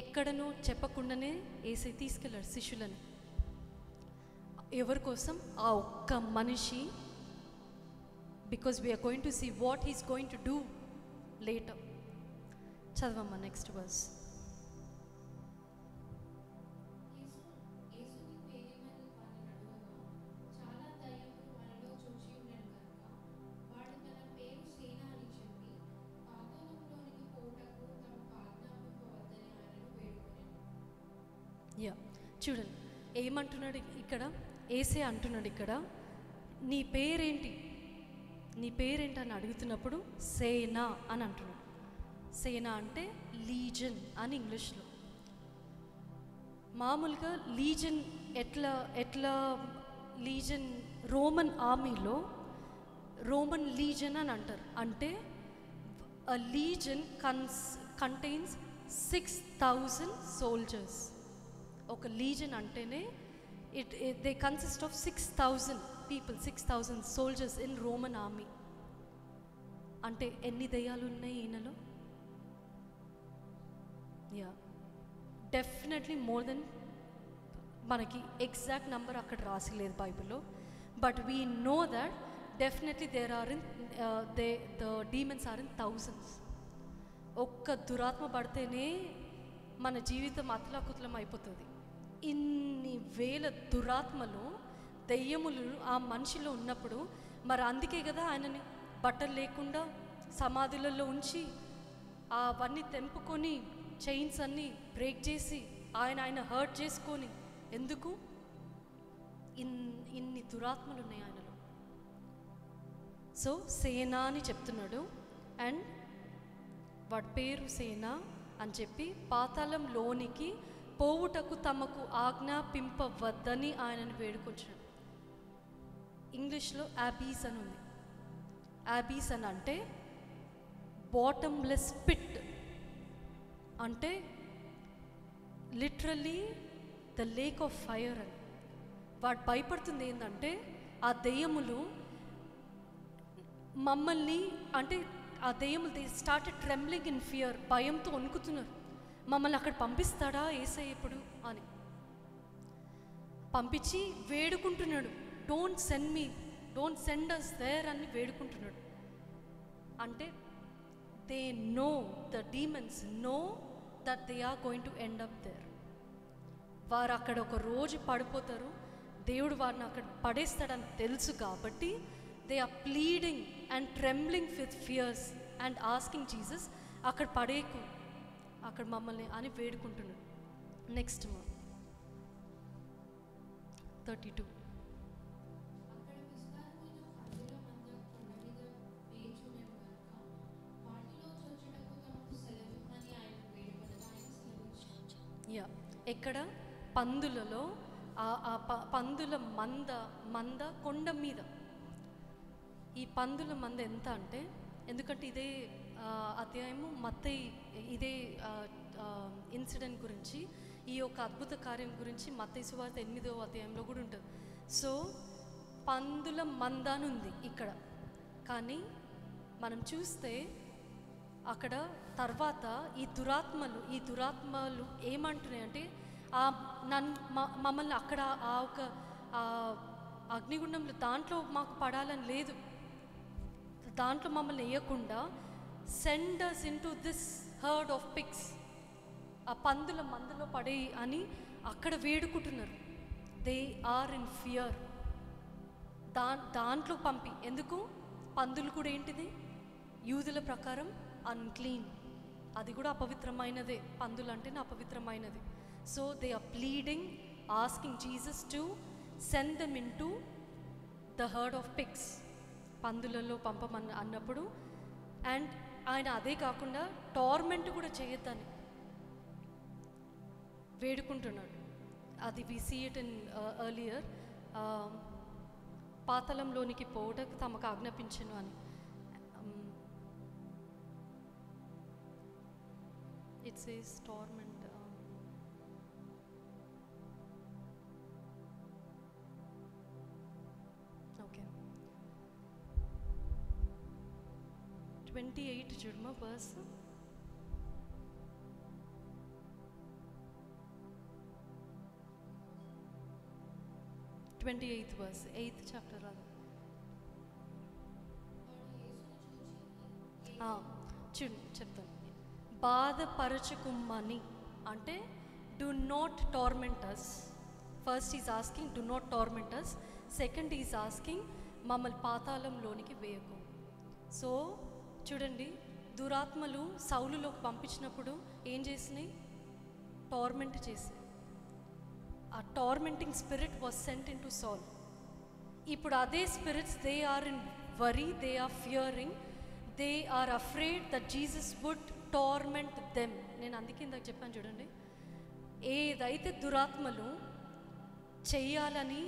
ఎక్కడనూ చెప్పకుండానే యేసయ్య తీసుకెళ్ళాడు శిష్యులని. ఎవరి కోసం? ఆ ఒక్క మనిషి. Because we are going to see what he's going to do later. చదవమ్మా నెక్స్ట్ వర్స్. చూడండి ఏమంటున్నాడు ఇక్కడ, యేసయ్య అంటున్నాడు ఇక్కడ, నీ పేరేంటి, నీ పేరేంటి అని అడుగుతున్నప్పుడు సేన అని అంటున్నాడు. సేన అంటే లీజన్ అని ఇంగ్లీష్లో. మామూలుగా లీజన్ ఎట్లా లీజన్ రోమన్ ఆర్మీలో రోమన్ లీజన్ అని అంటారు. అంటే a legion contains 6,000 soldiers. ఒక లీజన్ అంటేనే they consist of 6,000 people, 6,000 soldiers in Roman army. అంటే ఎన్ని దయ్యాలు ఉన్నాయి ఈయనలో? యా, డెఫినెట్లీ మోర్ దెన్, మనకి ఎగ్జాక్ట్ నెంబర్ అక్కడ రాసిలేదు బైబిల్లో, but we know that definitely there are in the demons are in thousands. ఒక్క దురాత్మ పడితేనే మన జీవితం అతలాకుతలం అయిపోతుంది. ఇన్ని వేల దురాత్మలు, దెయ్యములు ఆ మనిషిలో ఉన్నప్పుడు, మరి అందుకే కదా ఆయనని బట్టలు లేకుండా సమాధులలో ఉంచి అవన్నీ తెంపుకొని చైన్స్ అన్నీ బ్రేక్ చేసి ఆయన హర్ట్ చేసుకొని, ఎందుకు? ఇన్ని దురాత్మలు ఉన్నాయి ఆయనలో. సో సేన అని చెప్తున్నాడు. అండ్ వాడి పేరు సేన అని చెప్పి పాతాళంలోనికి పోవుటకు తమకు ఆజ్ఞాపింపవద్దని ఆయనను వేడుకొచ్చాడు. ఇంగ్లీష్లో అబీస్ అని ఉంది. అబీస్ అని అంటే బాటమ్లెస్ పిట్, అంటే literally the lake of fire అని. వాడు భయపడుతుంది ఏంటంటే ఆ దెయ్యములు మమ్మల్ని, అంటే ఆ దెయ్యములు they started trembling in fear, భయంతో వణుకుతున్నారు, మమ్మల్ని అక్కడ పంపిస్తాడా యేసయ్య ఇప్పుడు అని. పంపించి వేడుకుంటున్నాడు, డోంట్ సెండ్ అస్ దేర్ అని వేడుకుంటున్నాడు. అంటే they know, the demons know that they are going to end up there. వారు అక్కడ ఒక రోజు పడిపోతారు, దేవుడు వారిని అక్కడ పడేస్తాడని తెలుసు కాబట్టి they are pleading and trembling with fears and asking Jesus, అక్కడ పడేకు, అక్కడ మమ్మల్ని అని వేడుకుంటున్నాడు. నెక్స్ట్ 32. ఎక్కడ పందులలో పందుల మంద కొండ మీద. ఈ పందుల మంద ఎంత అంటే, ఎందుకంటే ఇదే అధ్యాయము మత్తయి ఇదే ఇన్సిడెంట్ గురించి, ఈ యొక్క అద్భుత కార్యం గురించి మత్తయి సువార్త 8వ అధ్యాయంలో కూడా ఉంటుంది. సో పందుల మంద అని ఉంది ఇక్కడ. కానీ మనం చూస్తే అక్కడ తర్వాత ఈ దురాత్మలు ఏమంటున్నాయంటే, మమ్మల్ని అక్కడ ఆ ఒక అగ్నిగుండంలో దాంట్లో మాకు పడాలని లేదు, దాంట్లో మమ్మల్ని వేయకుండా send us into this herd of pigs, ఆ పందుల మందలో పడే అని అక్కడ వేడుకుంటున్నారు. They are in fear. దాంట్లో పంపి, ఎందుకు? పందులు కూడా ఏంటిది? యూదుల ప్రకారం అన్క్లీన్, అది కూడా అపవిత్రమైనదే. పందులు అంటేనే అపవిత్రమైనది. So they are pleading, asking Jesus to send them in to the herd of pigs, పందులలో పంపమని అన్నప్పుడు. అండ్ ఆయన అదే కాకుండా టార్మెంట్ కూడా చేయొద్దని వేడుకుంటున్నాడు. అది we see it in earlier, పాతాళంలోనికి పోవటకు తమకు ఆజ్ఞాపించను అని. It says torment. Okay. 28 చూడమా verse. verse 8th chapter రాదు. చూడు చెప్తాను. బాధపరచుకుమ్మని అంటే do not torment us. First is asking do not torment us. Second is asking మమ్మల్ని పాతాళంలోనికి వేయకు. సో చూడండి, దురాత్మలు సౌలులోకి పంపించినప్పుడు ఏం చేసినాయి? టార్మెంట్ చేసినాయి. ఆ tormenting spirit was sent in to Saul. ఇప్పుడు అదే spirits they are in worry, they are fearing, they are afraid that Jesus would torment them. నేను అందుకే ఇందాక చెప్పాను చూడండి, ఏదైతే దురాత్మలు చెయ్యాలని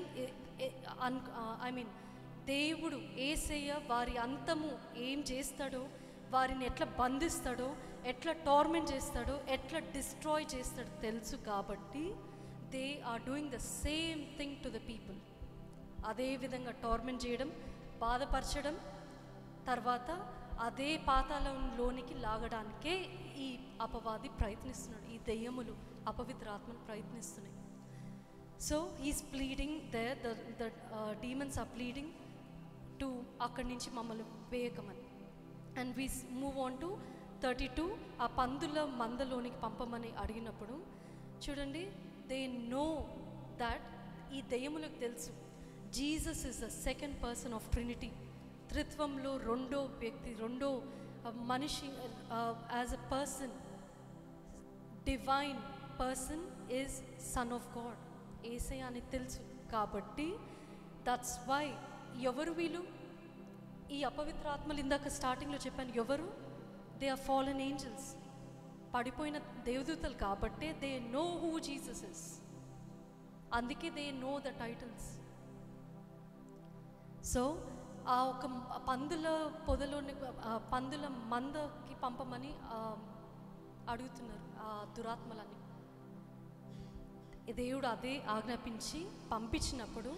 ఐ మీన్ దేవుడు యేసయ్య వారి అంతము ఏం చేస్తాడో, వారిని ఎట్లా బంధిస్తాడో, ఎట్లా టార్మెంట్ చేస్తాడో, ఎట్లా డిస్ట్రాయ్ చేస్తాడో తెలుసు కాబట్టి they are doing the same thing to the people. అదే విధంగా టార్మెంట్ చేయడం, బాధపరచడం, తర్వాత అదే పాతాళంలోనికి లాగడానికే ఈ అపవాది ప్రయత్నిస్తున్నాడు. ఈ దెయ్యములు, అపవిత్ర ఆత్మలు ప్రయత్నిస్తున్నాయి. So he's pleading there, the demons are pleading to అక్కడి నుంచి మమ్మల్ని వేయకమని. And we move on to 32. ఆ పందుల మందలోనికి పంపమని అడిగినప్పుడు చూడండి, దే నో దాట్, ఈ దెయ్యములకు తెలుసు Jesus is the second person of Trinity. త్రిత్వంలో రెండో వ్యక్తి, రెండో మనిషి, as a person, divine person is son of God, యేసయ్య అని తెలుసు కాబట్టి దట్స్ వై. ఎవరు వీళ్ళు? ఈ అపవిత్ర ఆత్మలు ఇందాక స్టార్టింగ్లో చెప్పాను ఎవరు? దే ఆర్ ఫాలెన్ ఏంజల్స్, పడిపోయిన దేవదూతలు. కాబట్టి they know who Jesus is, అందుకే they know the titles. So ఆ ఒక పందుల పొదలోని పందుల మందకి పంపమని అడుగుతున్నారు ఆ దురాత్మలని. దేవుడు అదే ఆజ్ఞాపించి పంపించినప్పుడు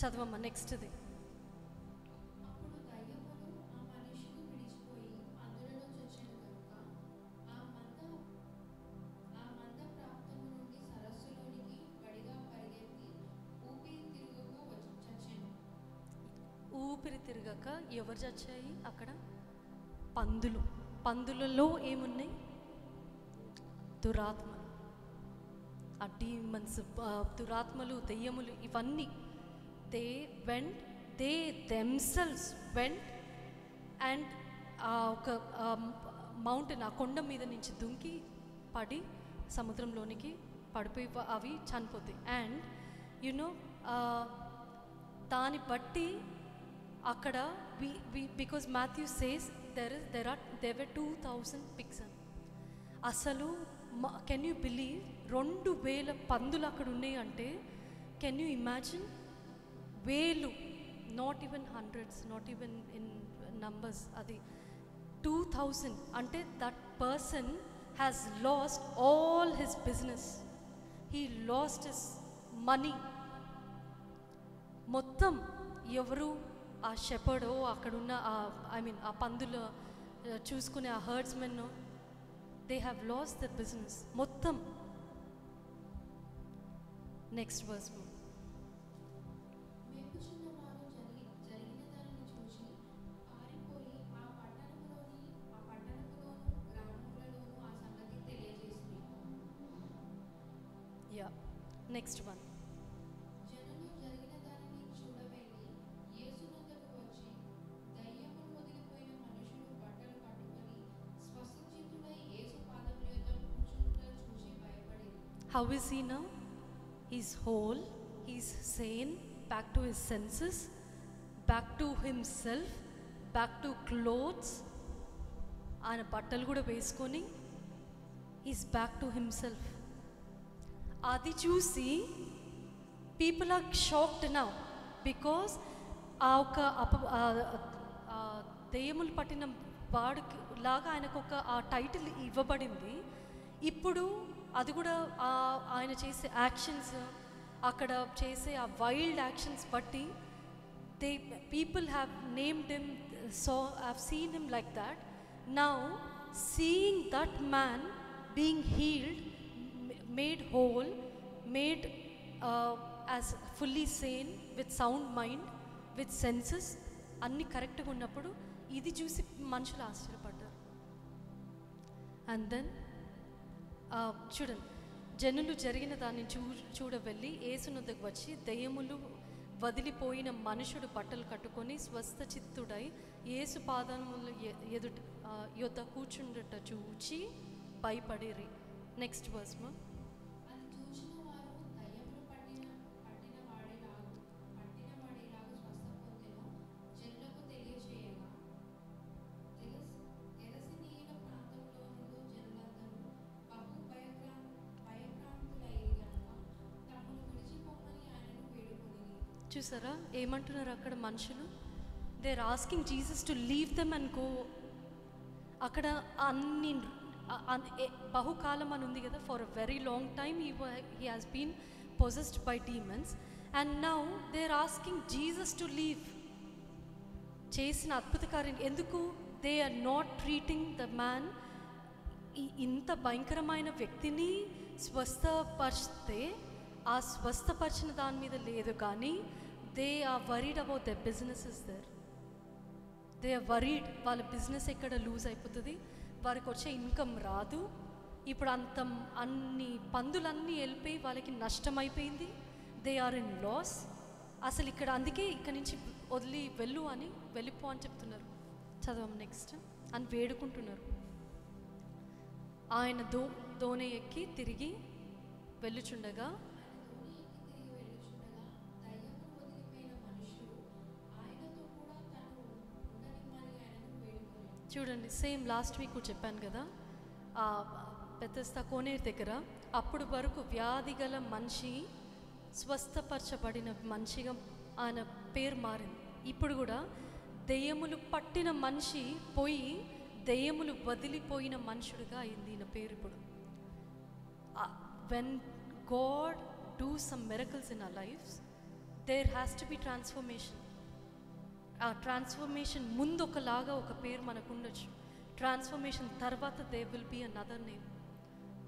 చదవమ్మ నెక్స్ట్ది. ఊపిరి తిరగక ఎవరు చచ్చాయి అక్కడ? పందులు. పందులలో ఏమున్నాయి? దురాత్మలు. ఆ డీమన్స్, దురాత్మలు, దెయ్యములు, ఇవన్నీ దే దెమ్సెల్స్ వెంట్ అండ్ ఒక మౌంటైన్, ఆ కొండ మీద నుంచి దుంకి పడి సముద్రంలోనికి పడిపోయి అవి చనిపోతాయి. అండ్ యునో దాన్ని బట్టి అక్కడ because Matthew says there were 2000 pigs. అసలు కెన్ యూ బిలీవ్ 2000 పందులు అక్కడ ఉన్నాయి అంటే? Can you imagine? వేలు, not even hundreds, not even in numbers. అది 2000 అంటే that person has lost all his business, he lost his money మొత్తం. ఎవరు? ఆ షెపర్డో, అక్కడున్న ఆ పందులు చూసుకునే ఆ herdsmen, they have lost their business మొత్తం. Next verse. Yeah, next one. How is he now? He's whole, he's sane, back to his senses, back to himself, back to clothes. ఆయన బట్టలు కూడా వేసుకొని he's back to himself. అది చూసి people are shocked now because ఆ ఒక దెయ్యములు పట్టిన వాడికి లాగా ఆయనకు ఒక ఆ టైటిల్ ఇవ్వబడింది. ఇప్పుడు అది కూడా ఆయన చేసే యాక్షన్స్, అక్కడ చేసే ఆ వైల్డ్ యాక్షన్స్ బట్టి people have named him, so have seen him like that. Now seeing that man being healed, made whole, made as fully sane, with sound mind, with senses అన్నీ కరెక్ట్గా ఉన్నప్పుడు ఇది చూసి మనుషులు ఆశ్చర్యపడ్డారు. అండ్ దెన్ చూడండి, జనులు జరిగిన దాన్ని చూడవెళ్ళి యేసునొద్దకు వచ్చి దెయ్యములు వదిలిపోయిన మనుషుడు బట్టలు కట్టుకొని స్వస్థ చిత్తుడై యేసు పాదముల యొద్ద కూర్చుండట చూచి భయపడిరి. నెక్స్ట్ వర్స్ మా. చూసారా ఏమంటున్నారు అక్కడ మనుషులు? They are asking Jesus to leave them and go. అక్కడ అన్ని బహుకాలం అని ఉంది కదా, for a very long time he has been possessed by demons and now they are asking Jesus to leave. చేసిన అద్భుత కార్యం ఎందుకు? They are not treating the man. ఇంత భయంకరమైన వ్యక్తిని స్వస్థపరిస్తే ఆ స్వస్థపరిచిన దాని మీద లేదు కానీ they are worried about the businesses there. They are worried వాళ్ళ బిజినెస్ ఎక్కడ లూజ్ అయిపోతుంది, వారికి వచ్చే ఇన్కమ్ రాదు. ఇప్పుడు అన్ని పందులన్నీ వెళ్ళిపోయి వాళ్ళకి నష్టం అయిపోయింది. They are in loss. అసలు ఇక్కడ అందుకే ఇక్కడ నుంచి వదిలి వెళ్ళు అని, వెళ్ళిపో అని చెప్తున్నారు. చదవం నెక్స్ట్ అని వేడుకుంటున్నారు. ఆయన దోణి ఎక్కి తిరిగి వెళ్ళుచుండగా చూడండి, సేమ్ లాస్ట్ వీక్ చెప్పాను కదా, ఆ బెతెస్దా కోనేరు దగ్గర అప్పుడు వరకు వ్యాధి గల మనిషి స్వస్థపరచబడిన మనిషిగా ఆయన పేరు మారింది. ఇప్పుడు కూడా దెయ్యములు పట్టిన మనిషి పోయి దెయ్యములు వదిలిపోయిన మనుషుడిగా అయింది ఈయన పేరు. ఇప్పుడు when God do some miracles in our lifes there has to be transformation. ఆ ట్రాన్స్ఫర్మేషన్ ముందు ఒకలాగా ఒక పేరు మనకు ఉండొచ్చు, ట్రాన్స్ఫర్మేషన్ తర్వాత they will be another name.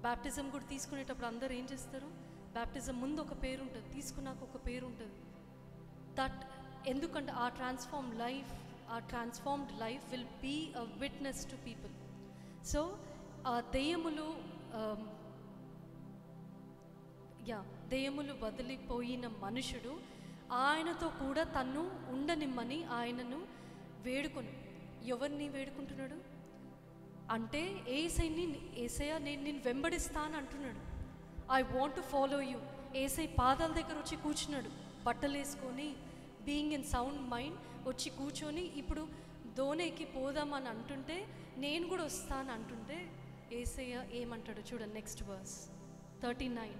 Baptism కూడా తీసుకునేటప్పుడు అందరూ ఏం చేస్తారు? బ్యాప్టిజం ముందు ఒక పేరు ఉంటుంది, తీసుకున్నాక ఒక పేరు ఉంటుంది. దట్ ఎందుకంటే ఆ transformed life will be a witness to people. So ఆ దెయ్యములు వదిలిపోయిన మనుషుడు ఆయనతో కూడా తను ఉండనిమ్మని ఆయనను వేడుకొని, ఎవరిని వేడుకుంటున్నాడు అంటే ఏసయ్య నేను నిన్ను వెంబడిస్తాను అంటున్నాడు. I want to follow you. ఏసై పాదాల దగ్గర వచ్చి కూర్చున్నాడు, బట్టలు వేసుకొని, బీయింగ్ ఇన్ సౌండ్ మైండ్ వచ్చి కూర్చొని, ఇప్పుడు దోణికి పోదామని అంటుంటే, నేను కూడా వస్తాను అంటుంటే ఏసయ్య ఏమంటాడు చూడండి, నెక్స్ట్ వర్స్ 39.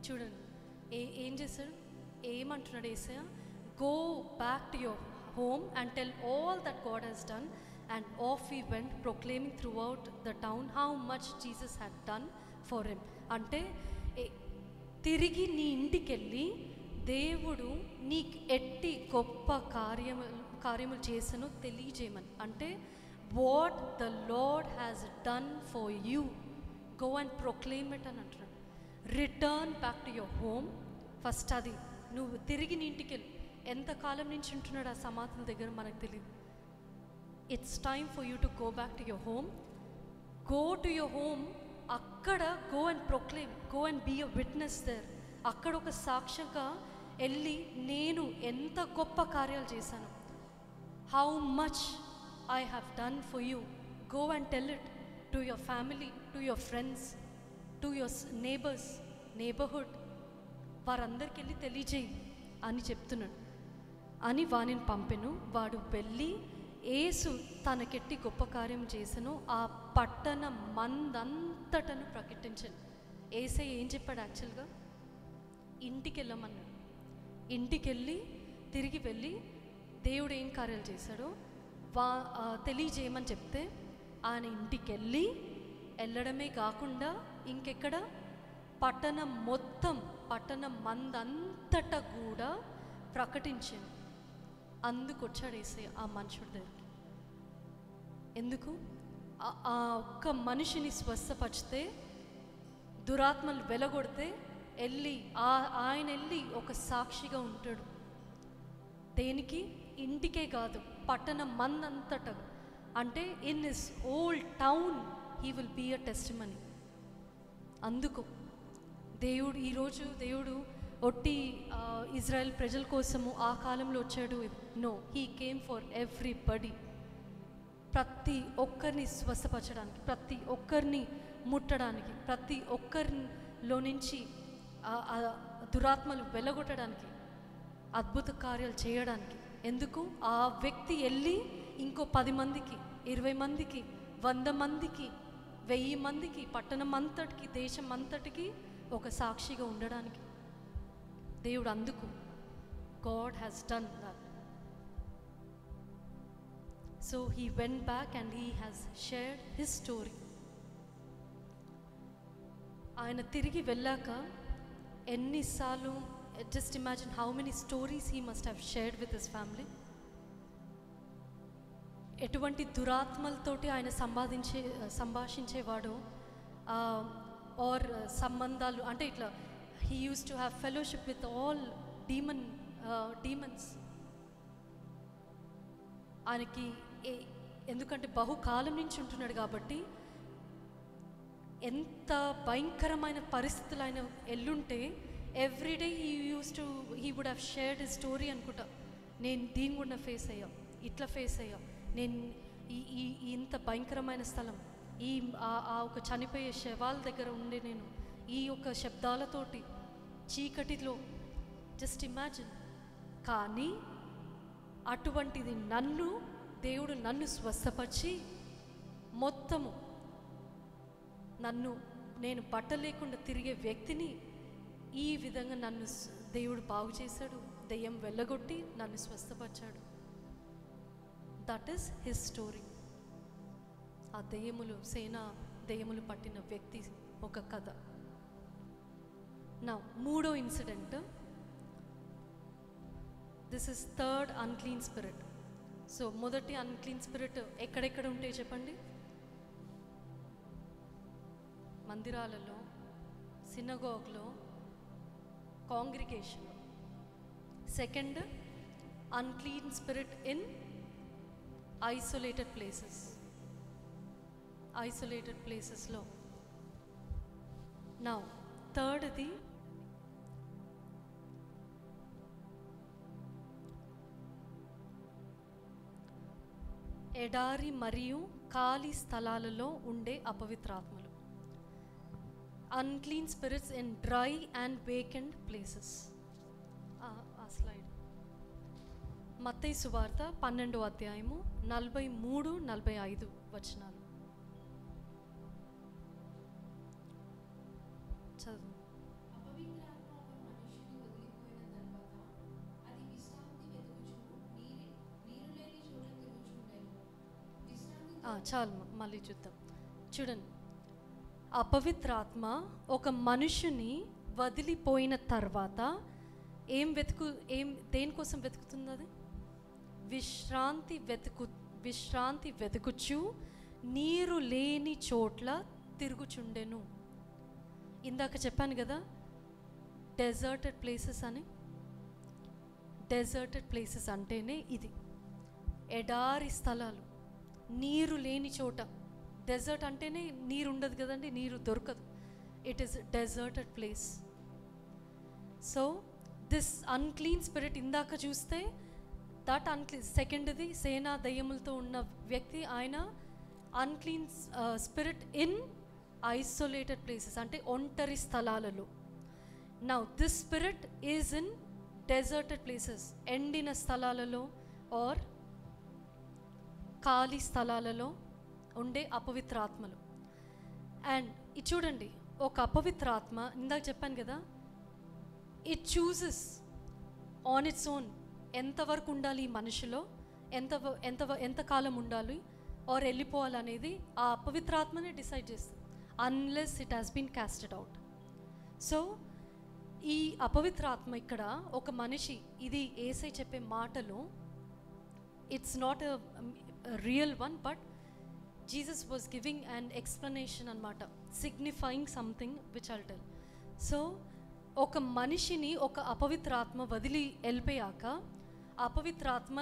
చూడండి ఏం చేశాడు, ఏమంటున్నాడు ఏసయ్య, go back to your home and tell all that God has done. And off he went, proclaiming throughout the town how much Jesus had done for him. అంటే తిరిగి నీ ఇంటికెళ్ళి దేవుడు నీకు ఎట్టి గొప్ప కార్యములు చేసను తెలియజేయమని. అంటే what the Lord has done for you, go and proclaim it అని అంటున్నాడు. Return back to your home. First అది నువ్వు తిరిగి నీ ఇంటికి వెళ్ళి. ఎంతకాలం నుంచి ఉంటున్నాడు ఆ సమాధుల దగ్గర మనకు తెలియదు. It's time for you to go back to your home. Go to your home. అక్కడ go and proclaim, go and be a witness there. అక్కడ ఒక సాక్ష్యంగా వెళ్ళి నేను ఎంత గొప్ప కార్యాలు చేశాను, how much I have done for you. Go and tell it to your family, to your friends, to your neighbourhood. వారందరికి వెళ్ళి తెలియజేయి అని చెప్తున్నాడు అని వానిని పంపెను. వాడు వెళ్ళి యేసు తనకెట్టి గొప్ప కార్యం చేసను ఆ పట్టణ మందంతటను ప్రకటించాను. యేసే ఏం చెప్పాడు యాక్చువల్గా, ఇంటికి వెళ్ళమన్నాడు. ఇంటికి వెళ్ళి తిరిగి వెళ్ళి దేవుడు ఏం కార్యాలు చేశాడో తెలియజేయమని చెప్తే ఆయన ఇంటికి వెళ్ళడమే కాకుండా ఇంకెక్కడ పట్టణం మందంతటా కూడా ప్రకటించాను. అందుకు వచ్చాడు యేసయ్య ఆ మనుషుడి దగ్గరికి. ఎందుకు? ఆ ఒక్క మనిషిని స్వస్థపరిచితే, దురాత్మలు వెలగొడితే ఆయన వెళ్ళి ఒక సాక్షిగా ఉంటాడు. దేనికి? ఇంటికే కాదు, పట్టణం మందంతటా. అంటే in his old town he will be a testimony. అందుకు ఈరోజు దేవుడు ఒట్టి ఇజ్రాయెల్ ప్రజల కోసము ఆ కాలంలో వచ్చాడు. No, he came for everybody. ప్రతి ఒక్కరిని స్వస్థపరచడానికి, ప్రతి ఒక్కరిని ముట్టడానికి, ప్రతి ఒక్కరిలో నుంచి దురాత్మలు వెలగొట్టడానికి, అద్భుత కార్యాలు చేయడానికి. ఎందుకు? ఆ వ్యక్తి వెళ్ళి ఇంకో 10 మందికి, 20 మందికి, 100 మందికి, 1000 మందికి, పట్టణం అంతటికి, దేశం అంతటికి ఒక సాక్షిగా ఉండడానికి. దేవుడు అందుకు God has done that. So he went back and he has shared his story. ఆయన తిరిగి వెళ్ళాక ఎన్నిసార్లు, just imagine how many stories he must have shared with his family. ఎటువంటి దురాత్మలతోటి ఆయన సంభాషించేవాడు, ఆర్ సంబంధాలు అంటే ఇట్లా he used to have fellowship with all demons. ఆయనకి ఎందుకంటే బహుకాలం నుంచి ఉంటున్నాడు కాబట్టి, ఎంత భయంకరమైన పరిస్థితులు ఆయన ఎల్లుంటే everyday he would have shared his story అనుకుంటా. నేను దీన్ని కూడా ఫేస్ అయ్యా, ఇట్లా ఫేస్ అయ్యా, నేను ఇంత భయంకరమైన స్థలం, ఆ ఒక చనిపోయే శవాల దగ్గర ఉండే నేను ఈ యొక్క శబ్దాలతోటి చీకటిలో, జస్ట్ ఇమాజిన్. కానీ అటువంటిది దేవుడు నన్ను స్వస్థపరిచి మొత్తము నేను బట్ట లేకుండా తిరిగే వ్యక్తిని ఈ విధంగా నన్ను దేవుడు బాగు చేశాడు. దెయ్యం వెళ్ళగొట్టి నన్ను స్వస్థపరిచాడు. That is his story. ఆ దెయ్యములు దెయ్యములు పట్టిన వ్యక్తి ఒక కథ. నా మూడో incident, this is third unclean spirit. So మొదటి అన్క్లీన్ స్పిరిట్ ఎక్కడెక్కడ ఉంటాయి చెప్పండి? మందిరాలలో, సినగోగ్లో, కాంగ్రిగేషన్లో. Second, unclean spirit in isolated ప్లేసెస్లో. నా థర్డ్ది ఎడారి మరియు ఖాళీ స్థలాలలో ఉండే అపవిత్రాత్మలు. Unclean spirits in dry and vacant places. ఆ స్లైడ్ మత్తయి సువార్త 12వ అధ్యాయము 43-45 వచనాలు చదువు. చాలు, మళ్ళీ చూద్దాం. చూడండి, అపవిత్రాత్మ ఒక మనుషుని వదిలిపోయిన తర్వాత దేనికోసం వెతుకుతుంది? అది విశ్రాంతి వెతుకుచు నీరు లేని చోట్ల తిరుగుచుండెను. ఇందాక చెప్పాను కదా, డెజర్టెడ్ ప్లేసెస్ అని. డెజర్టెడ్ ప్లేసెస్ అంటేనే ఇది, ఎడారి స్థలాలు, నీరు లేని చోట. డెజర్ట్ అంటేనే నీరు ఉండదు కదండి, నీరు దొరకదు. It is deserted place. So this unclean spirit ఇందాక చూస్తే దట్ అన్క్లీన్. సెకండ్ది సేనా దయ్యములతో ఉన్న వ్యక్తి, ఆయన unclean spirit in isolated places, అంటే ఒంటరి స్థలాలలో. Now this spirit is in deserted places, ఎండిన స్థలాలలో ఆర్ ఖాళీ స్థలాలలో ఉండే అపవిత్రాత్మలు. అండ్ ఇది చూడండి, ఒక అపవిత్రాత్మ, ఇందాక చెప్పాను కదా, it chooses on its own ఎంతవరకు ఉండాలి ఈ మనిషిలో, ఎంతకాలం ఉండాలి ఆర్ వెళ్ళిపోవాలనేది ఆ అపవిత్రాత్మనే డిసైడ్ చేస్తుంది, unless it has been casted out. So ఈ అపవిత్రాత్మ ఇక్కడ ఒక మనిషి, ఇది యేసయ్య చెప్పే మాటలు, it's not a real one, but Jesus was giving an explanation anamata, signifying something which I'll tell. So ఒక మనిషిని ఒక అపవిత్రాత్మ వదిలి వెళ్ళిపోయాక అపవిత్రాత్మ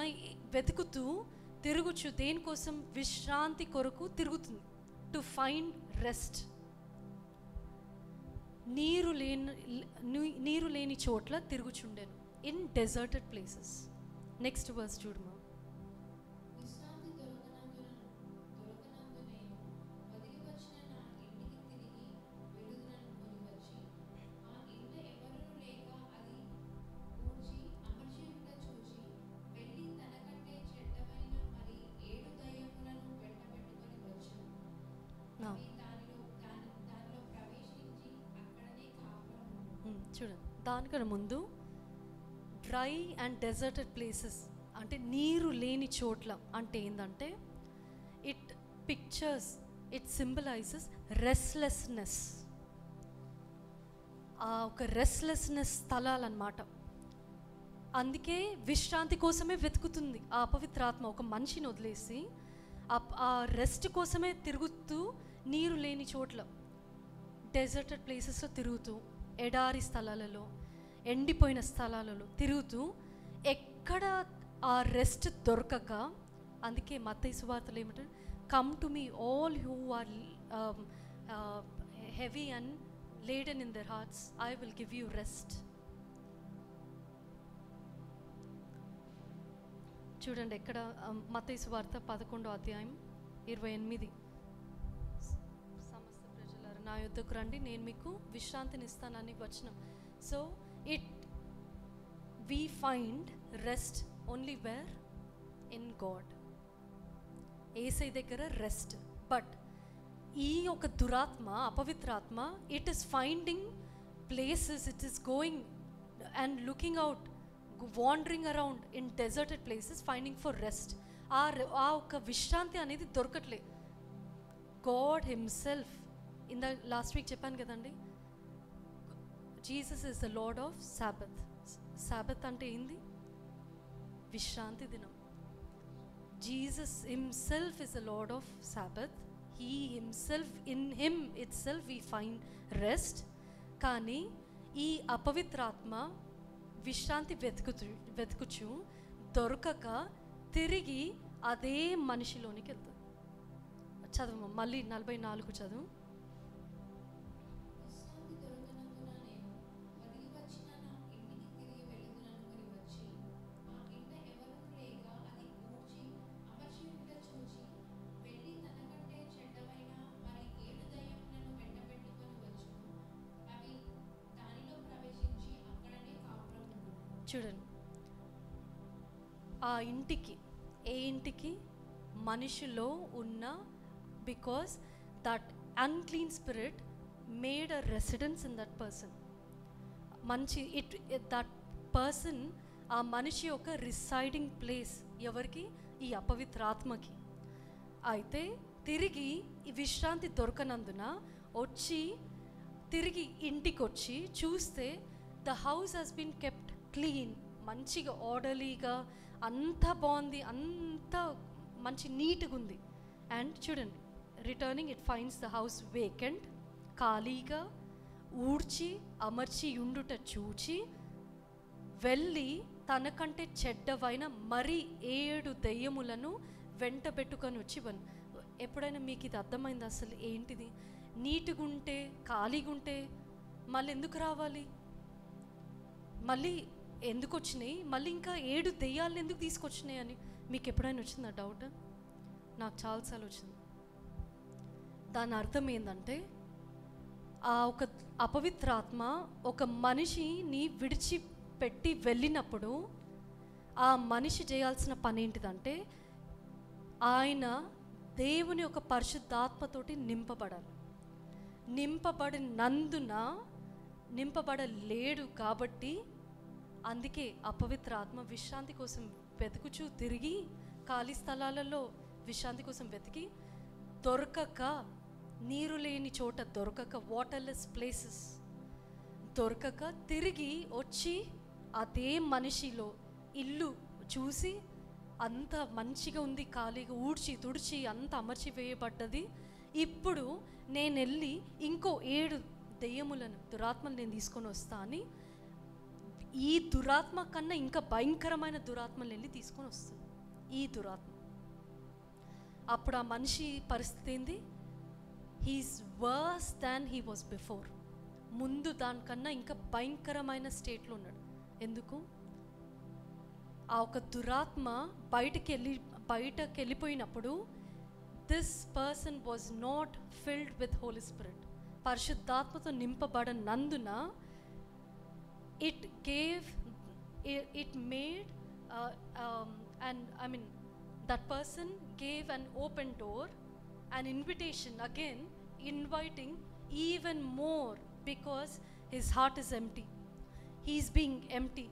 వెతుకుతూ తిరుగుచు దేనికోసం? విశ్రాంతి కొరకు తిరుగుతుంది, టు ఫైండ్ రెస్ట్. నీరు లేని చోట్ల తిరుగుచుండెను, in deserted places. Next verse చూడమా. చూడండి, దానికన్నా ముందు డ్రై అండ్ డెజర్టెడ్ ప్లేసెస్ అంటే నీరు లేని చోట్ల అంటే ఏంటంటే, it pictures, it symbolises restlessness. ఆ ఒక రెస్ట్లెస్నెస్ స్థలాలన్నమాట. అందుకే విశ్రాంతి కోసమే వెతుకుతుంది ఆ అపవిత్రాత్మ. ఒక మనిషిని వదిలేసి ఆ రెస్ట్ కోసమే తిరుగుతూ, నీరు లేని చోట్ల డెజర్టెడ్ ప్లేసెస్లో తిరుగుతూ, ఎడారి స్థలాలలో, ఎండిపోయిన స్థలాలలో తిరుగుతూ, ఎక్కడ ఆ రెస్ట్ దొరకక, అందుకే మత్తయి సువార్తలో ఏమంటారు, come to me all who are heavy and laden in their hearts, I will give you rest. చూడండి ఎక్కడ, మత్తయి సువార్త 11వ అధ్యాయం 28. సమస్త ప్రజలారా నా యొద్దకు రండి, నేను మీకు విశ్రాంతిని ఇస్తానని వచనం. So we find rest only where? In God. యేసయ్య దగ్గర రెస్ట్. బట్ ఈ ఒక దురాత్మ, అపవిత్రాత్మ, it is finding places, it is going and looking out, wandering around in deserted places, finding for rest. ఆ ఒక విశ్రాంతి అనేది దొరకట్లే. God himself in the last week చెప్పాను కదండి, Jesus is the lord of Sabbath. Sabbath అంటే ఏంది? విశ్రాంతి దినం. Jesus himself is the lord of Sabbath. He himself, in him it self we find rest. కానీ ఈ అపవిత్రాత్మ విశ్రాంతి వెతుకుచు దొరకక తిరిగి అదే మనిషిలోనికి వెళ్తుంది. చదువు మళ్ళీ 44 చదువు. చూడండి, ఆ ఇంటికి, ఏ ఇంటికి? మనిషిలో ఉన్న, because that unclean spirit made a residence in that person. That person, ఆ మనిషి యొక్క రిసైడింగ్ ప్లేస్ ఎవరికి? ఈ అపవిత్రాత్మకి. అయితే తిరిగి ఈ విశ్రాంతి దొరకనందున వచ్చి తిరిగి ఇంటికి వచ్చి చూస్తే the house has been kept clean, మంచిగా ఆర్డర్లీగా అంతా బాగుంది, అంత మంచి నీట్గా ఉంది. అండ్ చూడండి, returning it finds the house vacant, ఖాళీగా ఊడ్చి అమర్చి ఉండుట చూచి వెళ్ళి తనకంటే చెడ్డవైన మరి 7 దెయ్యములను వెంట పెట్టుకొని వచ్చి ఎప్పుడైనా మీకు ఇది అర్థమైంది? అసలు ఏంటిది? నీట్గా ఉంటే, ఖాళీగా ఉంటే మళ్ళీ ఎందుకు రావాలి? మళ్ళీ ఎందుకు వచ్చినాయి? మళ్ళీ ఇంకా 7 దెయ్యాలను ఎందుకు తీసుకొచ్చినాయి అని మీకు ఎప్పుడైనా వచ్చిందా డౌట్? నాకు చాలాసార్లు వచ్చింది. దాని అర్థం ఏంటంటే, ఆ ఒక అపవిత్రాత్మ ఒక మనిషిని విడిచిపెట్టి వెళ్ళినప్పుడు ఆ మనిషి చేయాల్సిన పని ఏంటిదంటే, ఆయన దేవుని ఒక పరిశుద్ధాత్మతోటి నింపబడాలి. నింపబడలేడు కాబట్టి అందుకే అపవిత్ర ఆత్మ విశ్రాంతి కోసం వెతుకుచూ తిరిగి ఖాళీ స్థలాలలో విశ్రాంతి కోసం వెతికి దొరకక, నీరు లేని చోట దొరకక, వాటర్లెస్ ప్లేసెస్ దొరకక తిరిగి వచ్చి అదే మనిషిలో ఇల్లు చూసి అంత మంచిగా ఉంది, ఖాళీగా ఊడ్చి తుడిచి అంత అమర్చి వేయబడ్డది. ఇప్పుడు నేను వెళ్ళి ఇంకో 7 దెయ్యములను, దురాత్మలు నేను తీసుకొని వస్తా అని ఈ దురాత్మ కన్నా ఇంకా భయంకరమైన దురాత్మలు వెళ్ళి తీసుకొని వస్తుంది ఈ దురాత్మ. అప్పుడు ఆ మనిషి పరిస్థితి ఏంది? He is worse than he was before. ముందు దానికన్నా ఇంకా భయంకరమైన స్టేట్లో ఉన్నాడు. ఎందుకు? ఆ ఒక దురాత్మ బయటకు వెళ్ళిపోయినప్పుడు this person was not filled with Holi spirit. పరిశుద్ధాత్మతో నింపబడనందున it made and I mean that person gave an open door, an invitation again, inviting even more, because his heart is empty, he is being empty.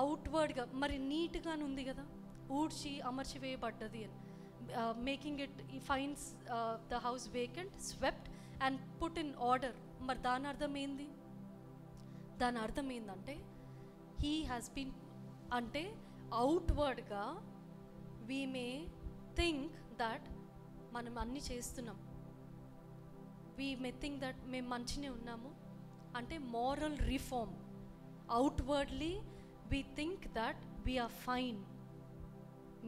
Outward ga mari neat ga undi kada, ఊడ్చి అమర్చి వేయబడ్డది అని, making it, he finds the house vacant, swept and put in order. మరి దాని అర్థం ఏంది? దాని అర్థం ఏంటంటే, హీ హ్యాస్ బీన్, అంటే అవుట్వర్డ్గా వీ మే థింక్ దట్ మనం అన్నీ చేస్తున్నాం, వీ మే థింక్ దట్ మేము మంచినే ఉన్నాము, అంటే moral reform. Outwardly we think that we are fine,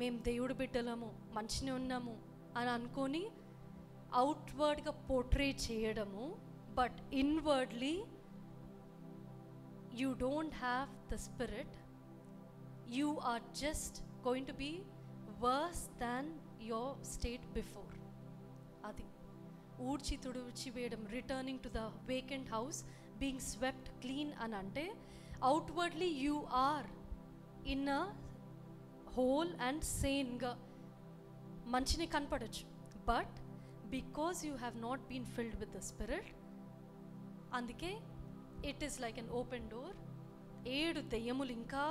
మేము దేవుడి బిడ్డలము, మంచినే ఉన్నాము అని అనుకొని అవుట్వర్డ్గా పోర్ట్రే చేయడము. But inwardly you don't have the spirit, you are just going to be worse than your state before. Adi ఊడ్చి తుడిచి వేయడం, returning to the vacant house, being swept clean అని అంటే outwardly you are in a whole and సేన్గా మంచిని కనపడచ్చు. But because you have not been filled with the spirit, అందుకే it is like an open door. 7 దెయ్యములు ఇంకా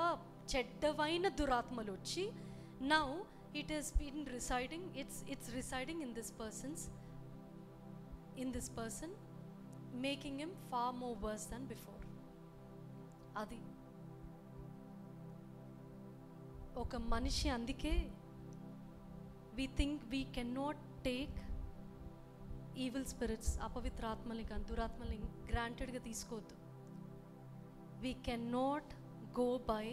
చెడ్డవైన దురాత్మలు వచ్చి now it has been residing, it's residing in this person, making him far more worse than before. అది ఒక మనిషి, అందుకే we think we cannot take evil spirits, అపవిత్ర ఆత్మల్ని కానీ దురాత్మల్ని గ్రాంటెడ్గా తీసుకోవద్దు. We cannot go by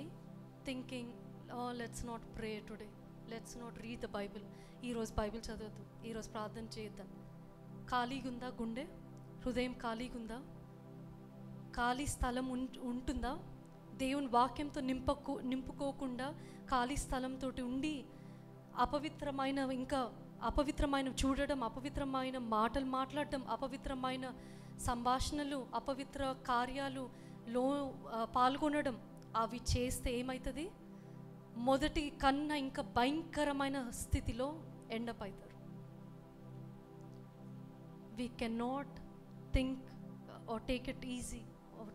thinking, oh, let's not pray today, let's not read the Bible, ఈరోజు Bible చదవద్దు, ఈరోజు ప్రార్థన చేద్దాం. ఖాళీగా ఉందా గుండె, హృదయం ఖాళీగా ఉందా, ఖాళీ స్థలం ఉంటుందా, దేవుని వాక్యంతో నింపుకోకుండా ఖాళీ స్థలంతో ఉండి అపవిత్రమైన చూడడం, అపవిత్రమైన మాటలు మాట్లాడటం, అపవిత్రమైన సంభాషణలు, అపవిత్ర కార్యాలులో పాల్గొనడం, అవి చేస్తే ఏమవుతుంది? మొదటి కన్నా ఇంకా భయంకరమైన స్థితిలో ఎండప్ అవుతారు. We cannot think or take it easy or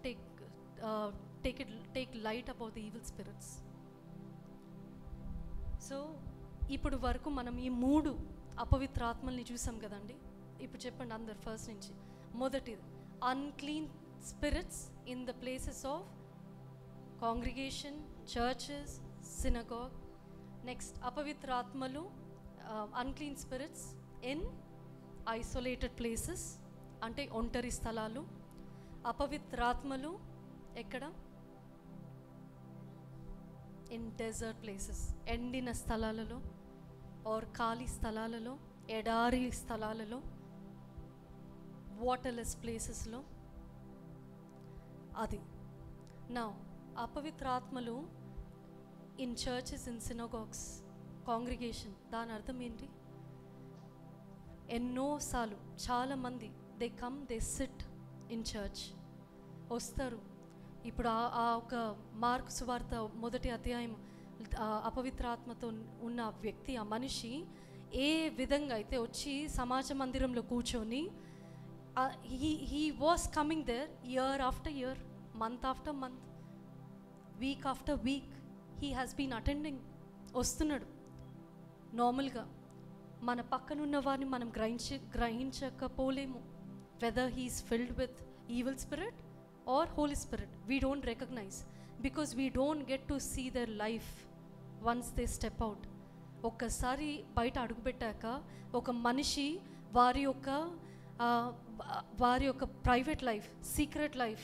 take light about the evil spirits. So ఇప్పుడు వరకు మనం ఈ 3 అపవిత్ర ఆత్మల్ని చూసాం కదండి. ఇప్పుడు చెప్పండి అందరు ఫస్ట్ నుంచి. మొదటిది, unclean spirits in the places of congregation, churches, synagogue. Next, అపవిత్ర ఆత్మలు, unclean spirits in isolated places, అంటే ఒంటరి స్థలాలు. అపవిత్రాత్మలు ఎక్కడ? ఇన్ డెజర్ట్ ప్లేసెస్, ఎండిన స్థలాలలో, ఆర్ ఖాళీ స్థలాలలో, ఎడారి స్థలాలలో, వాటర్లెస్ ప్లేసెస్లో. అది నా అపవిత్రాత్మలు in churches, in synagogues, congregation. దాని అర్థం ఏంటి? ఎన్నోసార్లు చాలామంది they come, they SIT in church, వస్తారు. ఇప్పుడు ఆ ఒక మార్కు సువార్త 1వ అధ్యాయం, అపవిత్రాత్మతో ఉన్న వ్యక్తి, ఆ మనిషి ఏ విధంగా అయితే వచ్చి సమాజ మందిరంలో కూర్చొని, he was coming there year after year, month after month, week after week, he has been attending, వస్తున్నాడు. నార్మల్గా మన పక్కనున్న వారిని మనం గ్రహించకపోలేము, whether he is filled with evil spirit or Holy Spirit. We don't recognize because we don't get to see their life once they step out. ఒక్కసారి బయట అడుగుపెట్టాక ఒక మనిషి వారి యొక్క ప్రైవేట్ లైఫ్, సీక్రెట్ లైఫ్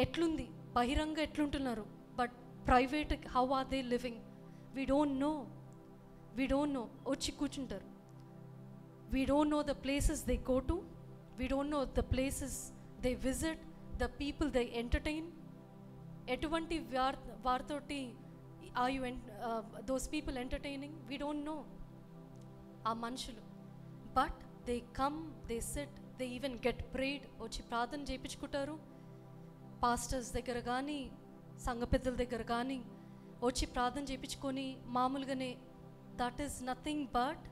ఎట్లుంది, బహిరంగ ఎట్లుంటున్నారు, but private how are they living, we don't know. వచ్చి కూర్చుంటారు. We don't know the places they go to, we don't know the places they visit, the people they entertain. ఎటువంటి వారితోటి are you those people entertaining? We don't know. ఆ మనుషులు, but they come, they sit, they even get prayed. వచ్చి ప్రార్థన చేయించుకుంటారు pastors దగ్గర కానీ, సంఘ పెద్దల దగ్గర కానీ వచ్చి ప్రార్థన చేయించుకొని మామూలుగానే. That is nothing but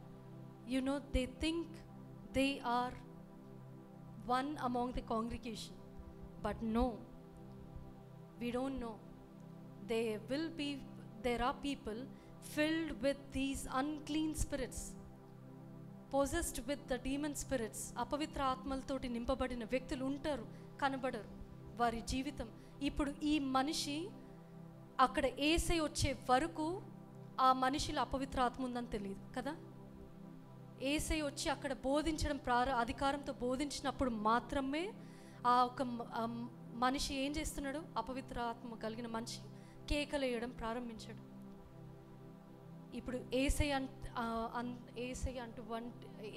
they think they are one among the congregation. But no, we don't know. There are people filled with these unclean spirits, possessed with the demon spirits. అపవిత్ర ఆత్మలతోటి నింపబడిన వ్యక్తులు ఉంటారు, కనబడరు వారి జీవితం. ఇప్పుడు ఈ మనిషి అక్కడ ఏసై వచ్చే వరకు ఆ మనిషిలో అపవిత్ర ఆత్మ ఉందని తెలియదు కదా. ఏసై వచ్చి అక్కడ బోధించడం అధికారంతో బోధించినప్పుడు మాత్రమే ఆ ఒక మనిషి ఏం చేస్తున్నాడు? అపవిత్ర ఆత్మ కలిగిన మనిషి కేకలేయడం ప్రారంభించాడు. ఇప్పుడు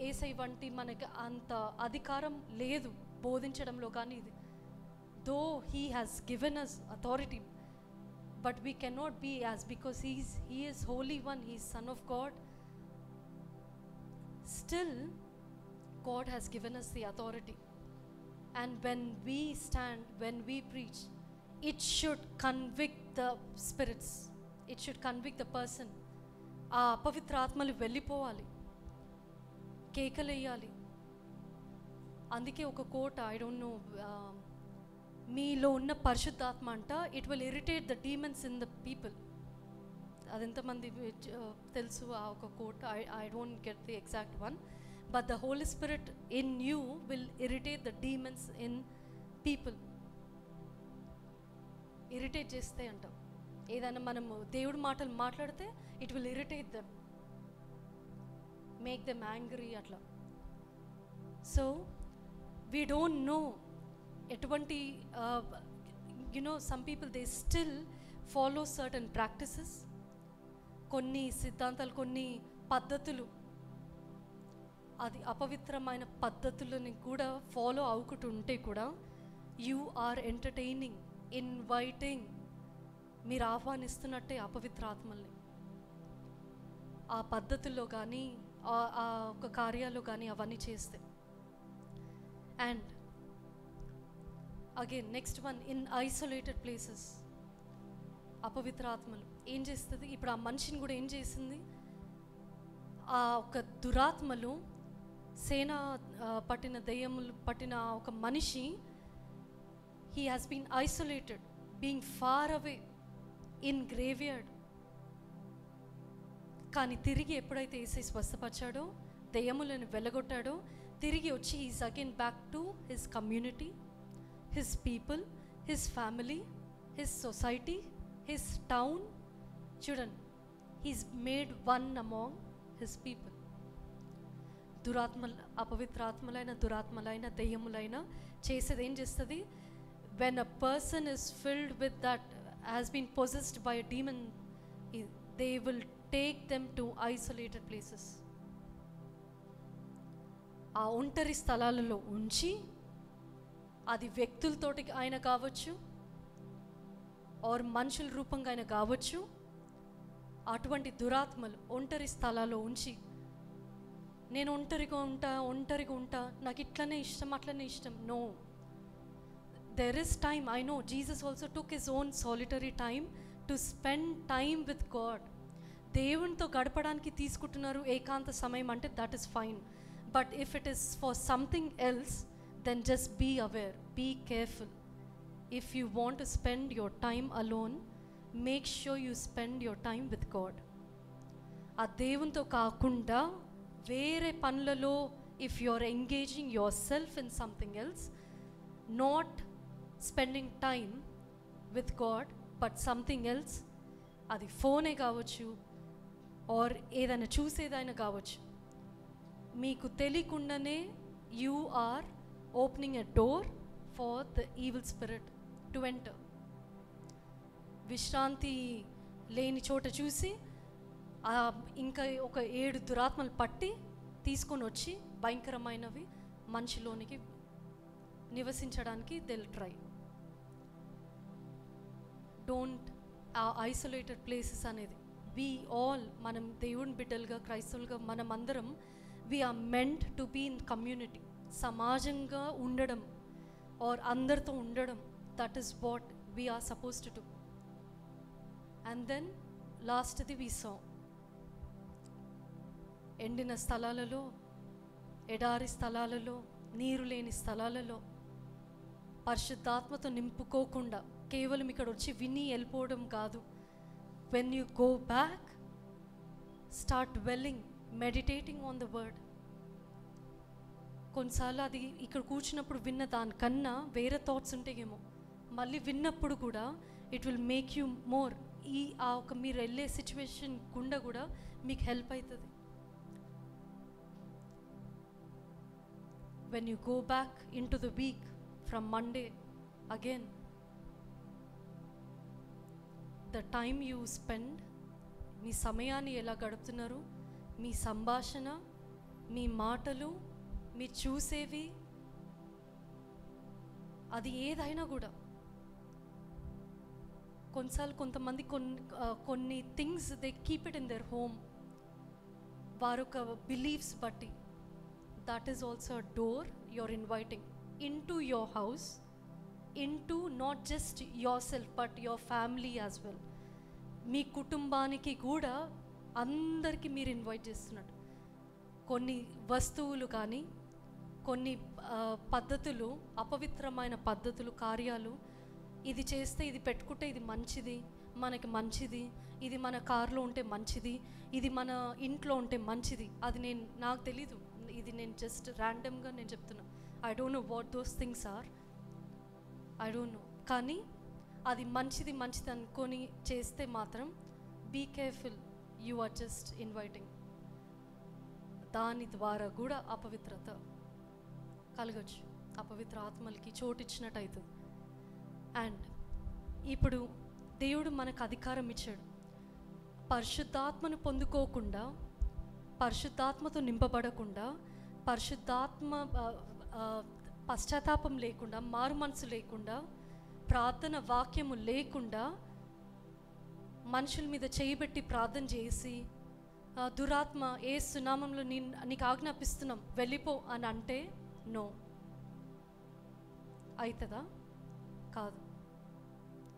ఏసై వంటి మనకి అంత అధికారం లేదు బోధించడంలో, కానీ ఇది though he has given us authority, but we cannot be as, because he is holy one, he is son of God. Still God has given us the authority. And when we stand, when we preach, it should convict the spirits, it should convict the person. ఆ అపవిత్ర ఆత్మలు వెళ్ళిపోవాలి, కేకలేయాలి. అందుకే ఒక కోట, I don't no, మీలో ఉన్న పరిశుద్ధాత్మ అంట, it will irritate the demons in the people. అదెంతమంది తెలుసు ఆ ఒక quote, I don't get the exact one. But the Holy Spirit in you will irritate the demons in people. Irritate చేస్తే అంటాం, ఏదైనా మనము దేవుడి మాటలు మాట్లాడితే it will irritate them, make them angry అట్లా. సో వీ డోంట్ నో ఎటువంటి some people they still follow certain practices, కొన్ని సిద్ధాంతాలు, కొన్ని పద్ధతులు, అది అపవిత్రమైన పద్ధతులని కూడా ఫాలో అవుకుంటూ ఉంటే కూడా యూ ఆర్ ఎంటర్టైనింగ్, ఇన్వైటింగ్, మీరు ఆహ్వానిస్తున్నట్టే అపవిత్ర ఆత్మల్ని ఆ పద్ధతుల్లో కానీ ఆ ఒక కార్యాలు కానీ అవన్నీ చేస్తే. And again next one, in isolated places అపవిత్ర ఆత్మలు ఏం చేస్తుంది, ఇప్పుడు ఆ మనిషిని కూడా ఏం చేసింది, ఆ ఒక దురాత్మలు సేన పట్టిన దెయ్యములు పట్టిన ఒక మనిషి, he has been isolated, being far away in graveyard. కానీ తిరిగి ఎప్పుడైతే యేసు స్వస్థపరిచాడో, దెయ్యములను వెళ్ళగొట్టాడో, తిరిగి వచ్చి is again back to his community, his people, his family, his society, his town. చూడండి, he's made one among his people. దురాత్మలు, అపవిత్రాత్మలైన, దురాత్మలైన, దెయ్యములైన చేసేది ఏం చేస్తుంది, when a person is filled with that, has been possessed by a demon, they will take them to isolated places. ఆ ఒంటరి స్థలాలలో ఉంచి, అది వ్యక్తులతోటి ఆయన కావచ్చు, ఆర్ మనుషుల రూపంగా ఆయన కావచ్చు, అటువంటి దురాత్మలు ఒంటరి స్థలాల్లో ఉంచి, నేను ఒంటరిగా ఉంటా, నాకు ఇట్లనే ఇష్టం, అట్లనే ఇష్టం. No, there is time. I know Jesus also took his own solitary time to spend time with God. దేవునితో గడపడానికి తీసుకుంటున్నారు ఏకాంత సమయం అంటే, that is fine. But if it is for something else, then just be aware, be careful. If you want to spend your time alone, make sure you spend your time with God. ఆ దేవునితో కాకుండా వేరే పనులలో, if you are engaging yourself in something else, not spending time with God but something else, అది ఫోనే కావచ్చు, or ఏదైనా చూసేదైనా కావచ్చు, మీకు తెలియకుండానే you are opening a door for the evil spirit to enter. విశ్రాంతి లేని చోట చూసి ఇంకా ఒక 7 దురాత్మలు పట్టి తీసుకొని వచ్చి భయంకరమైనవి మనిషిలోనికి నివసించడానికి they'll try. Don't isolated places అనేది, వీ ఆల్, మనం దేవుని బిడ్డలుగా, క్రైస్తవులుగా మనం అందరం, we are meant to be in community, సమాజంగా ఉండడం ఆర్ అందరితో ఉండడం, that is what we are suppose to do. And then లాస్ట్ది వీ సా, ఎండిన స్థలాలలో, ఎడారి స్థలాలలో, నీరు లేని స్థలాలలో పరిశుద్ధాత్మతో నింపుకోకుండా కేవలం ఇక్కడ వచ్చి విని వెళ్ళిపోవడం కాదు. When you go back, start dwelling, meditating on the word. కొన్నిసార్లు అది ఇక్కడ కూర్చున్నప్పుడు విన్న దానికన్నా వేరే థాట్స్ ఉంటాయేమో, మళ్ళీ విన్నప్పుడు కూడా it will make you more, ఆ ఒక మీరు వెళ్ళే సిచ్యువేషన్ గుండా కూడా మీకు హెల్ప్ అవుతుంది. When you go back into the week from Monday again, the time you spend, మీ సమయాన్ని ఎలా గడుపుతున్నారు, మీ సంభాషణ, మీ మాటలు, మీ చూసేవి, అది ఏదైనా కూడా. కొన్నిసార్లు కొంతమంది కొన్ని things they keep it in their home, వారొక బిలీఫ్స్ బట్టి. That is also a door you're inviting into your house, into not just yourself but your family as well. మీ కుటుంబానికి కూడా అందరికీ మీరు ఇన్వైట్ చేస్తున్నట్టు. కొన్ని వస్తువులు కానీ, కొన్ని పద్ధతులు, అపవిత్రమైన పద్ధతులు, కార్యాలు ఇది చేస్తే, ఇది పెట్టుకుంటే ఇది మంచిది, మనకి మంచిది, ఇది మన కార్లో ఉంటే మంచిది, ఇది మన ఇంట్లో ఉంటే మంచిది. అది నాకు తెలీదు, ఇది నేను జస్ట్ ర్యాండమ్గా నేను చెప్తున్నా. I don't know what those things are, I don't know. కానీ అది మంచిది అనుకొని చేస్తే మాత్రం be careful, you are just inviting. దాని ద్వారా కూడా అపవిత్రత కలగచ్చు, అపవిత్ర ఆత్మలకి చోటిచ్చినట్టు అవుతుంది. అండ్ ఇప్పుడు దేవుడు మనకు అధికారం ఇచ్చాడు. పరిశుద్ధాత్మను పొందుకోకుండా, పరిశుద్ధాత్మతో నింపబడకుండా, పరిశుద్ధాత్మ పశ్చాత్తాపం లేకుండా, మారు మనసు లేకుండా, ప్రార్థన వాక్యము లేకుండా మనుషుల మీద చేయబెట్టి ప్రార్థన చేసి, దురాత్మ యేసు నామములో నీకు ఆజ్ఞాపిస్తున్నాం వెళ్ళిపో అని అంటే నో అవుతుందా? కాదు.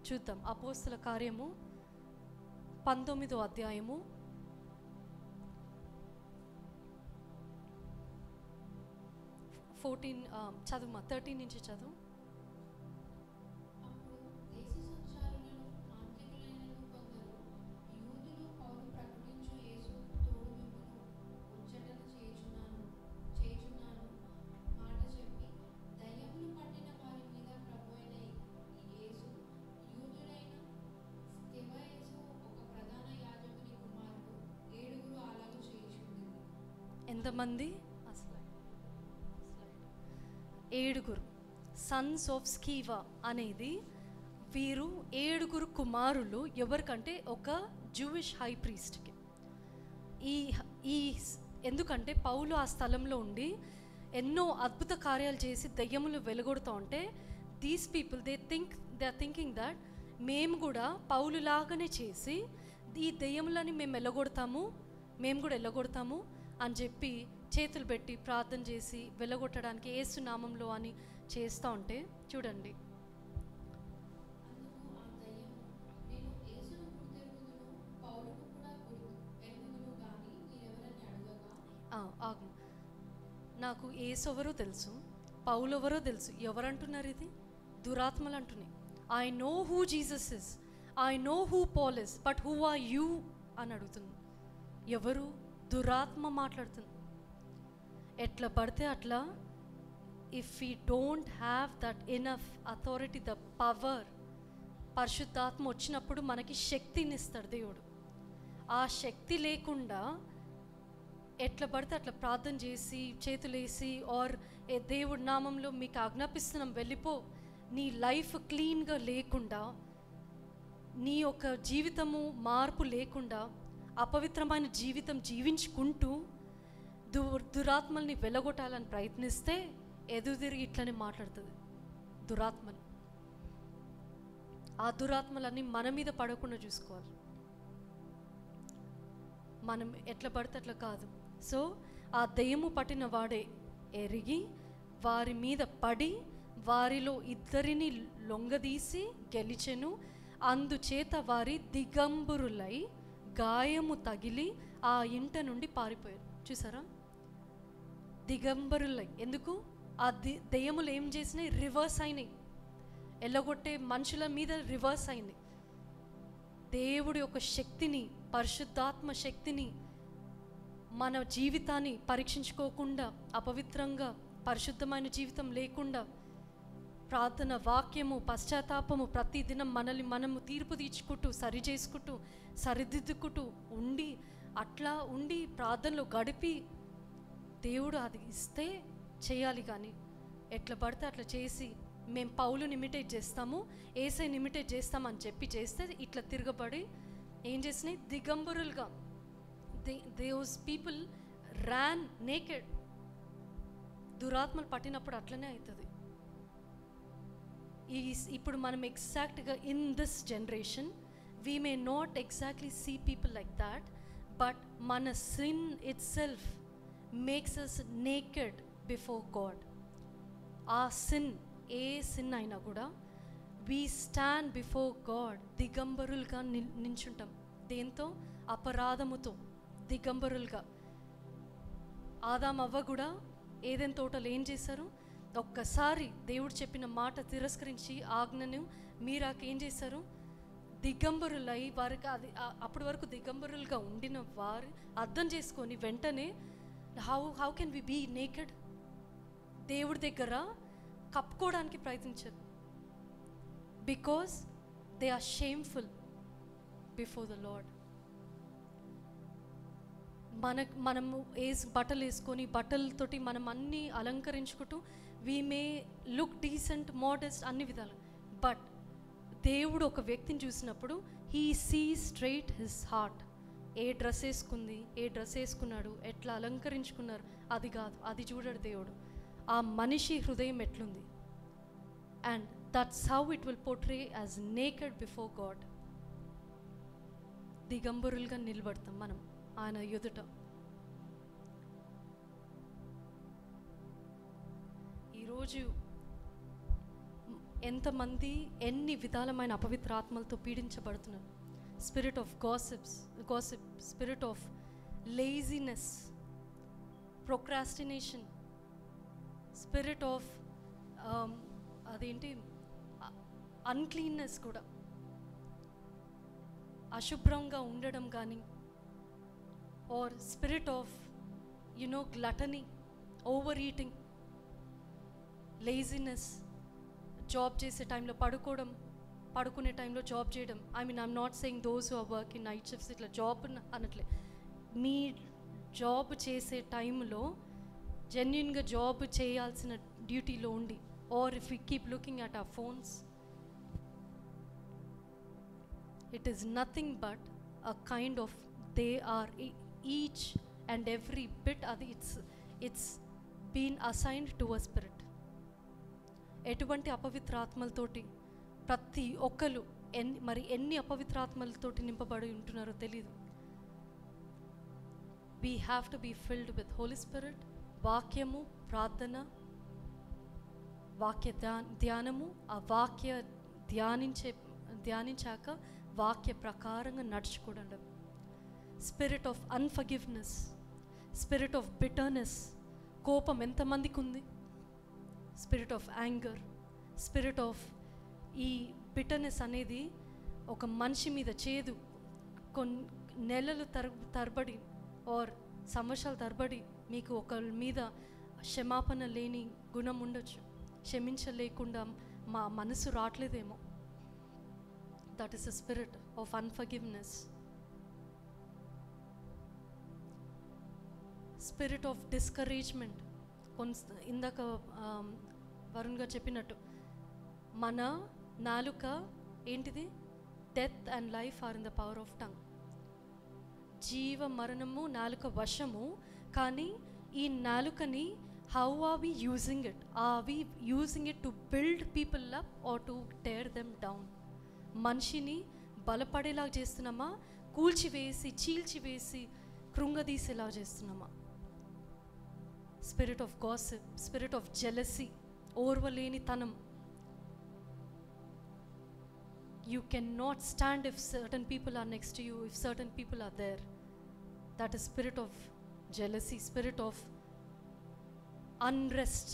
చూద్దాం. అపోస్తల కార్యము 19వ అధ్యాయము 13 నుంచి చదువు. ఎంతమంది? ఏడుగురు సన్స్ ఆఫ్ స్కీవా అనేది వీరు 7 కుమారులు. ఎవరికంటే ఒక జూయిష్ హై ప్రీస్ట్కి. ఈ ఎందుకంటే పౌలు ఆ స్థలంలో ఉండి ఎన్నో అద్భుత కార్యాలు చేసి దెయ్యములు వెలుగొడుతూ ఉంటే these people they are thinking that మేము కూడా పౌలు లాగానే చేసి ఈ దెయ్యములని మేము కూడా వెళ్ళగొడతాము అని చెప్పి చేతులు పెట్టి ప్రార్థన చేసి వెళ్ళగొట్టడానికి యేసు నామంలో అని చేస్తూ ఉంటే చూడండి. నాకు యేసు ఎవరో తెలుసు, పౌలు ఎవరో తెలుసు. ఎవరంటున్నారు? ఇది దురాత్మలు అంటున్నాయి. I know who Jesus is, I know who Paul is, but who are you అని అడుగుతుంది. ఎవరు? దురాత్మ మాట్లాడుతుంది. ఎట్లా పడితే అట్లా. If we don't have that enough authority, the power, పరిశుద్ధాత్మ వచ్చినప్పుడు మనకి శక్తిని ఇస్తాడు దేవుడు. ఆ శక్తి లేకుండా ఎట్లా పడితే అట్లా ప్రార్థన చేసి చేతులేసి ఆర్ దేవుడి నామంలో మీకు ఆజ్ఞాపిస్తున్నాం వెళ్ళిపో, నీ లైఫ్ క్లీన్గా లేకుండా, నీ యొక్క జీవితము మార్పు లేకుండా అపవిత్రమైన జీవితం జీవించుకుంటూ దురాత్మల్ని వెళ్ళగొట్టాలని ప్రయత్నిస్తే ఎదురుదిరిగి ఇట్లనే మాట్లాడుతుంది దురాత్మలు. ఆ దురాత్మలన్నీ మన మీద పడకుండా చూసుకోవాలి. మనం ఎట్లా పడితే అట్లా కాదు. సో ఆ దెయ్యము పట్టిన వాడే ఎరిగి వారి మీద పడి వారిలో 2 లొంగదీసి గెలిచెను. అందుచేత వారి దిగంబరులై గాయము తగిలి ఆ ఇంట నుండి పారిపోయారు. చూసారా? దిగంబరులై. ఎందుకు? ఆ దెయ్యములు ఏం చేసినాయి? రివర్స్ అయినాయి. ఎల్లగొట్టే మనుషుల మీద రివర్స్ అయినాయి. దేవుడి యొక్క శక్తిని, పరిశుద్ధాత్మ శక్తిని, మన జీవితాన్ని పరీక్షించుకోకుండా, అపవిత్రంగా పరిశుద్ధమైన జీవితం లేకుండా, ప్రార్థన వాక్యము పశ్చాత్తాపము ప్రతిదినం మనల్ని మనము తీర్పు తీర్చుకుంటూ సరి చేసుకుంటూ సరిదిద్దుకుంటూ ఉండి అట్లా ఉండి ప్రార్థనలో గడిపి దేవుడు అది ఇస్తే చేయాలి. కానీ ఎట్లా పడితే అట్లా చేసి మేము పౌలుని ఇమిటేట్ చేస్తాము, యేసయ్యని ఇమిటేట్ చేస్తామని చెప్పి చేస్తే ఇట్లా తిరగబడి ఏం చేసినాయి? దిగంబరులుగా దోస్ పీపుల్ ర్యాన్ నేకెడ్. దురాత్మలు పట్టినప్పుడు అట్లనే అవుతుంది. ఇప్పుడు మనం ఎగ్జాక్ట్గా in this generation we may not exactly see people like that, but మన sin itself makes us naked before God. ఆ సిన్, ఏ సిన్ అయినా కూడా వీ స్టాండ్ బిఫోర్ గాడ్ దిగంబరులుగా నించుంటాం. దేంతో? అపరాధముతో దిగంబరులుగా. ఆదాం అవ్వ కూడా ఏదైనా తోటలో ఏం చేశారు? ఒక్కసారి దేవుడు చెప్పిన మాట తిరస్కరించి ఆజ్ఞను మీరాక ఏం చేశారు? దిగంబరులై వారికి అది అప్పటి వరకు దిగంబరులుగా ఉండిన వారు అర్థం చేసుకొని వెంటనే how can we be naked, దేవుడి దగ్గర కప్పుకోవడానికి ప్రయత్నించారు. Because they are shameful before the Lord. మనము బట్టలు వేసుకొని బట్టలతోటి మనం అన్నీ అలంకరించుకుంటూ we may look decent, modest, అన్ని విధాలు. బట్ దేవుడు ఒక వ్యక్తిని చూసినప్పుడు he sees straight his heart. ఏ డ్రెస్ వేసుకుంది, ఏ డ్రెస్ వేసుకున్నాడు, ఎట్లా అలంకరించుకున్నారు, అది కాదు, అది చూడడు దేవుడు. ఆ మనిషి హృదయం ఎట్లుంది. And that's how it will portray as naked before God. దిగంబరులుగా నిలబడతాం మనం ఆయన ఎదుట. ఈరోజు ఎంతమంది ఎన్ని విధాలమైన అపవిత్ర ఆత్మలతో పీడించబడుతున్నారు. Spirit of gossip, spirit of laziness, procrastination, spirit of అదేంటి అన్క్లీన్నెస్ కూడా, అశుభ్రంగా ఉండడం కానీ, or spirit of gluttony, over eating, laziness, job చేసే టైంలో పడుకోవడం, పడుకునే టైంలో జాబ్ చేయడం. I'm not saying those who are working night shifts ఇట్లా జాబ్ అనట్లే. మీ జాబ్ చేసే టైంలో జెన్యున్గా జాబ్ చేయాల్సిన డ్యూటీలో ఉండి, or if you keep looking at our phones, it is nothing but a kind of they are each and every bit అది it's been assigned to a spirit. ఎటువంటి అపవిత్ర ఆత్మలతోటి ప్రతి ఒక్కరు ఎన్ని అపవిత్ర ఆత్మలతోటి నింపబడి ఉంటున్నారో తెలీదు. We have to be filled with Holi Spirit. వాక్యము, ప్రార్థన, వాక్య ధ్యానము, ఆ వాక్య ధ్యానించాక వాక్య ప్రకారంగా నడుచుకోవడం. Spirit of unforgiveness, spirit of bitterness, కోపం ఎంతమందికి ఉంది? Spirit of anger, spirit of ఈ బిటర్నెస్ అనేది ఒక మనిషి మీద చేదు కొన్ని నెలలు తరబడి ఆర్ సంవత్సరాల తరబడి మీకు ఒకరి మీద క్షమాపణ లేని గుణం ఉండొచ్చు. క్షమించలేకుండా మా మనసు రావట్లేదేమో. That is a spirit of unforgiveness. Spirit of discouragement. ఇందాక వరుణ్ గారు చెప్పినట్టు మన నాలుక ఏంటిది? Death and life are in the power of tongue. జీవ మరణము నాలుక వశము. కానీ ఈ నాలుకని how are we using it? Are we using it to build people up or to tear them down? మనిషిని బలపడేలా చేస్తున్నామా, కూల్చివేసి చీల్చివేసి కృంగదీసేలా చేస్తున్నామా? Spirit of gossip, spirit of jealousy, ఓర్వలేనితనం. You cannot stand if certain people are next to you, if certain people are there. That is spirit of jealousy, spirit of unrest.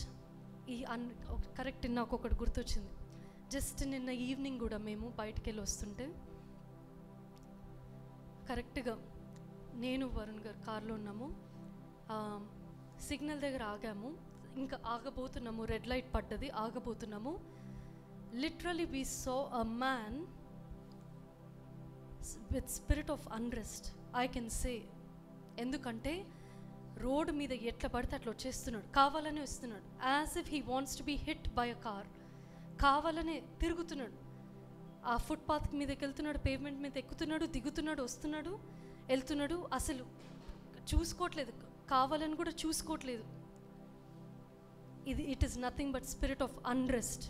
Correct, నాకు ఒకటి గుర్తొచ్చింది. జస్ట్ నిన్న evening కూడా మేము బయటికి వెళ్ళి వస్తుంటే కరెక్ట్గా నేను వరుణ్ గారు కార్లో ఉన్నాము. సిగ్నల్ దగ్గర ఆగాము, ఇంకా ఆగబోతున్నాము, రెడ్ లైట్ పడ్డది, ఆగబోతున్నాము. Literally we saw a man with spirit of unrest, I can say. ఎందుకంటే రోడ్ మీద ఎట్లా పడితే అట్లా వచ్చేస్తున్నాడు, కావాలనే వస్తున్నాడు. As if he wants to be hit by a car. కావాలనే తిరుగుతున్నాడు, ఆ ఫుట్పాత్ మీదకి వెళ్తున్నాడు, పేమెంట్ మీద ఎక్కుతున్నాడు, దిగుతున్నాడు, వస్తున్నాడు, వెళ్తున్నాడు. అసలు చూసుకోవట్లేదు, కావాలని కూడా చూసుకోవట్లేదు. It is nothing but spirit of unrest.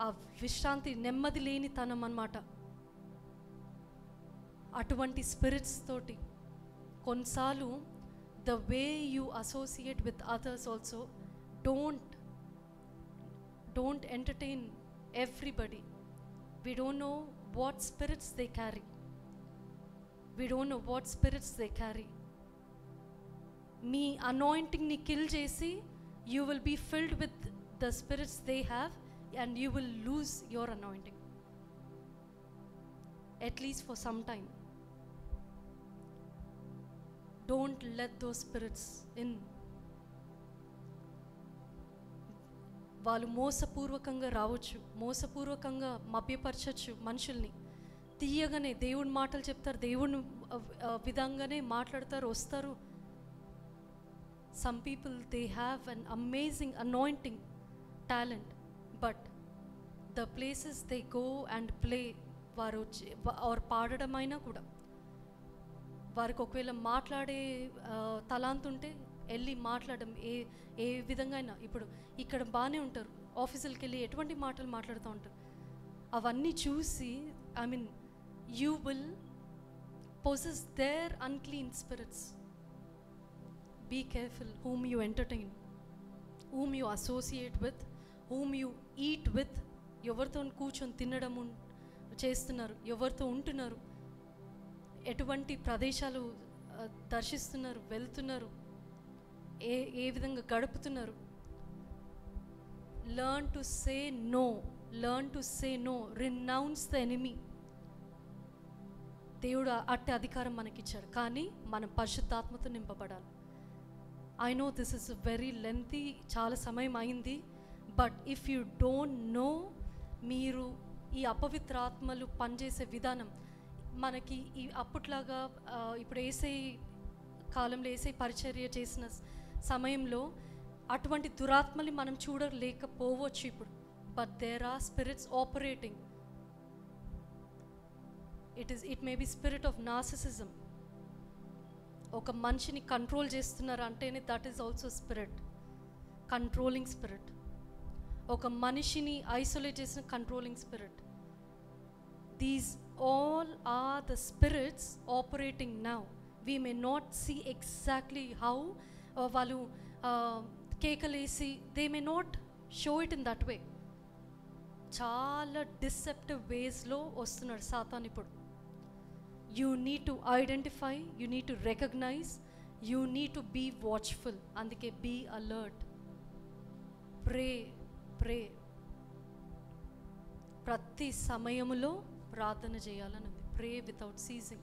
ఆ విశ్రాంతి, నెమ్మది లేని తనం అన్నమాట. అటువంటి స్పిరిట్స్ తోటి కొన్నిసార్లు the way you associate with others also, don't entertain everybody. We don't know what spirits they carry. మీ అనాయింటింగ్ని కిల్ చేసి you will be filled with the spirits they have, and you will lose your anointing, at least for some time. Don't let those spirits in. వాళ్ళు మోసపూర్వకంగా రావచ్చు, మోసపూర్వకంగా మభ్యపరచచ్చు మనుషుల్ని. తీయగానే దేవుడి మాటలు చెప్తారు, దేవుని విధంగానే మాట్లాడతారు, వస్తారు. Some people, they have an amazing anointing talent, but the places they go and play, వారు or పాడడమైనా కూడా, వారికి ఒకవేళ మాట్లాడే తలాంతుంటే వెళ్ళి మాట్లాడడం ఏ విధంగా అయినా. ఇప్పుడు ఇక్కడ బాగానే ఉంటారు, ఆఫీసులకి వెళ్ళి ఎటువంటి మాటలు మాట్లాడుతూ ఉంటారు. అవన్నీ చూసి you will possess their unclean spirits. Be careful whom you entertain, whom you associate with, whom you eat with. ఎవరితో కూర్చొని తినడము చేస్తున్నారు, ఎవరితో ఉంటున్నారు, ఎటువంటి ప్రదేశాలు దర్శిస్తున్నారు, వెళ్తున్నారు, ఏ విధంగా గడుపుతున్నారు. Learn to say no. Learn to say no. Renounce the enemy. దేవుడు అట్టి అధికారం మనకిచ్చాడు, కానీ మనం పరిశుద్ధాత్మతో నింపబడాలి. I know this is very lengthy, చాలా సమయం అయింది. But if you don't no, మీరు ఈ అపవిత్ర ఆత్మలు పనిచేసే విధానం, మనకి ఈ అప్పట్లాగా ఇప్పుడు ఏసై కాలంలో ఏసై పరిచర్య చేసిన సమయంలో అటువంటి దురాత్మల్ని మనం చూడలేకపోవచ్చు ఇప్పుడు. But there are spirits operating. It may be spirit of narcissism. ఒక మనిషిని కంట్రోల్ చేస్తున్నారు అంటేనే that is also spirit, controlling spirit. ఒక మనిషిని ఐసోలేట్ చేసిన controlling spirit. These all are the spirits operating now. We may not see exactly how వాళ్ళు కేకలేసి, they may not show it in that way. చాలా deceptive వేస్లో వస్తున్నాడు సాతాన్ ఇప్పుడు. You need to identify, you need to recognize, you need to be watchful. అందుకే be alert. Pray. ప్రతి సమయములో ప్రార్థన చేయాలని ఉంది. Pray without ceasing.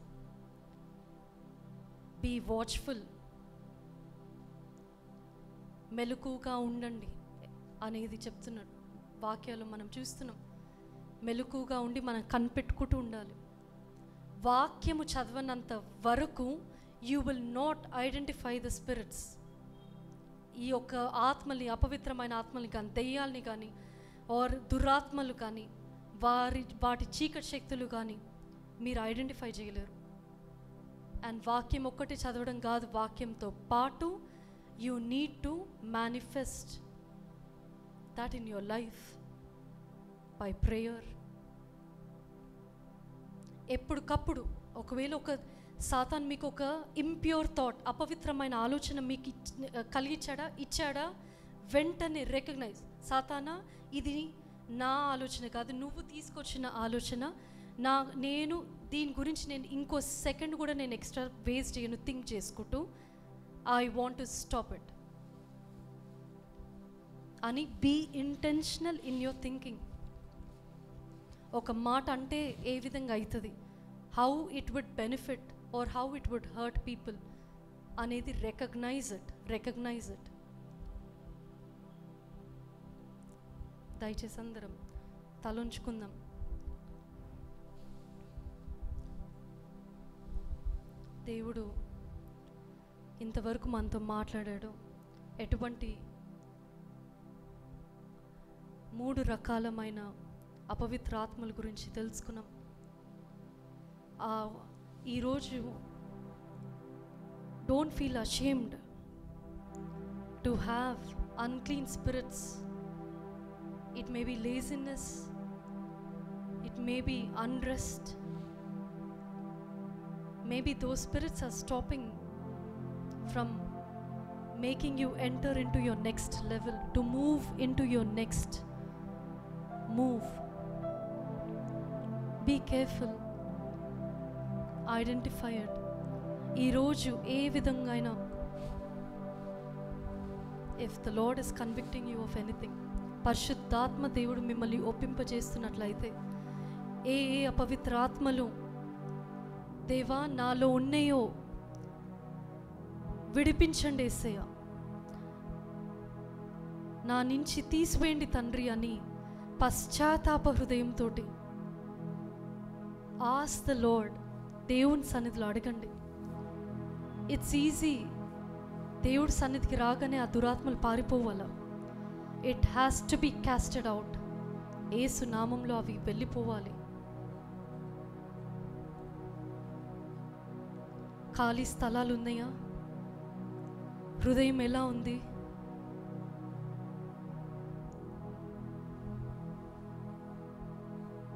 Be watchful. మెలకుగా ఉండండి అనేది చెప్తున్నాడు. వాక్యాలు మనం చూస్తున్నాం. మెలకుగా ఉండి మనం కనిపెట్టుకుంటూ ఉండాలి. వాక్యము చదవనంత వరకు you will not identify the spirits. ఈ యొక్క ఆత్మల్ని, అపవిత్రమైన ఆత్మల్ని కానీ, దెయ్యాల్ని కానీ, ఆర్ దురాత్మలు కానీ, వాటి చీకటి శక్తులు కానీ మీరు ఐడెంటిఫై చేయలేరు. అండ్ వాక్యం ఒక్కటి చదవడం కాదు, వాక్యంతో పాటు you need to manifest that in your life by prayer. ఎప్పటికప్పుడు ఒకవేళ ఒక సాతాన్ మీకు ఒక ఇంప్యూర్ థాట్, అపవిత్రమైన ఆలోచన మీకు ఇచ్చాడా, వెంటనే రికగ్నైజ్, సాతానా ఇది నా ఆలోచన కాదు, నువ్వు తీసుకొచ్చిన ఆలోచన. నేను దీని గురించి ఇంకో సెకండ్ కూడా నేను ఎక్స్ట్రా వేస్ట్ చేయను థింక్ చేసుకుంటూ. I want to stop it అని be intentional in your thinking. ఒక మాట అంటే ఏ విధంగా అవుతుంది, how it would benefit or how it would hurt people అనేది రికగ్నైజ్ ఇట్. దయచేసి అందరం తలంచుకుందాం. దేవుడు ఇంతవరకు మనతో మాట్లాడాడు. ఎటువంటి 3 రకాలమైన అపవిత్ర ఆత్మల గురించి తెలుసుకున్నాం. ఈరోజు don't feel ashamed to have unclean spirits. It may B laziness, it may B unrest. Maybe those spirits are stopping from making you enter into your next level, to move into your next move. Be careful. Identify it. ఈ రోజు ఏ విధంగా అయినా if the lord is convicting you of anything, పరిశుద్ధాత్మ దేవుడు మిమ్మల్ని ఒప్పింపజేస్తున్నట్లయితే, ఏ ఏ అపవిత్రాత్మలు దేవా నాలో ఉన్నాయో విడిపించండి యేసయ్య, నా నుంచి తీసివేయండి తండ్రి అని పశ్చాత్తాప హృదయంతో ఆస్ ద లార్డ్, దేవుని సన్నిధిలో అడగండి. It's easy. దేవుడి సన్నిధికి రాగానే ఆ దురాత్మలు పారిపోవాలా? It has to be casted out. Yesu నామంలో అవి వెళ్ళిపోవాలి. ఖాళీ స్థలాలు ఉన్నాయా? హృదయం ఎలా ఉంది?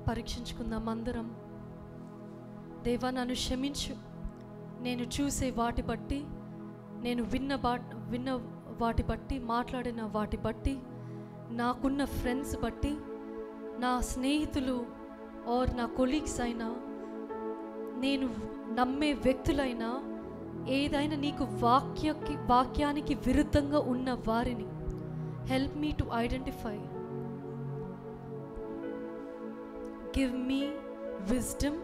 పరీక్షించుకుందాం అందరం. దేవా నన్ను క్షమించు, నేను చూసే వాటి బట్టి, నేను విన్న వాటి బట్టి, మాట్లాడిన వాటి బట్టి, నాకున్న ఫ్రెండ్స్ బట్టి, నా స్నేహితులు ఆర్ నా కొలీగ్స్ అయినా, నేను నమ్మే వ్యక్తులైనా, ఏదైనా నీకు వాక్యానికి విరుద్ధంగా ఉన్న వారిని help me to identify. Give me wisdom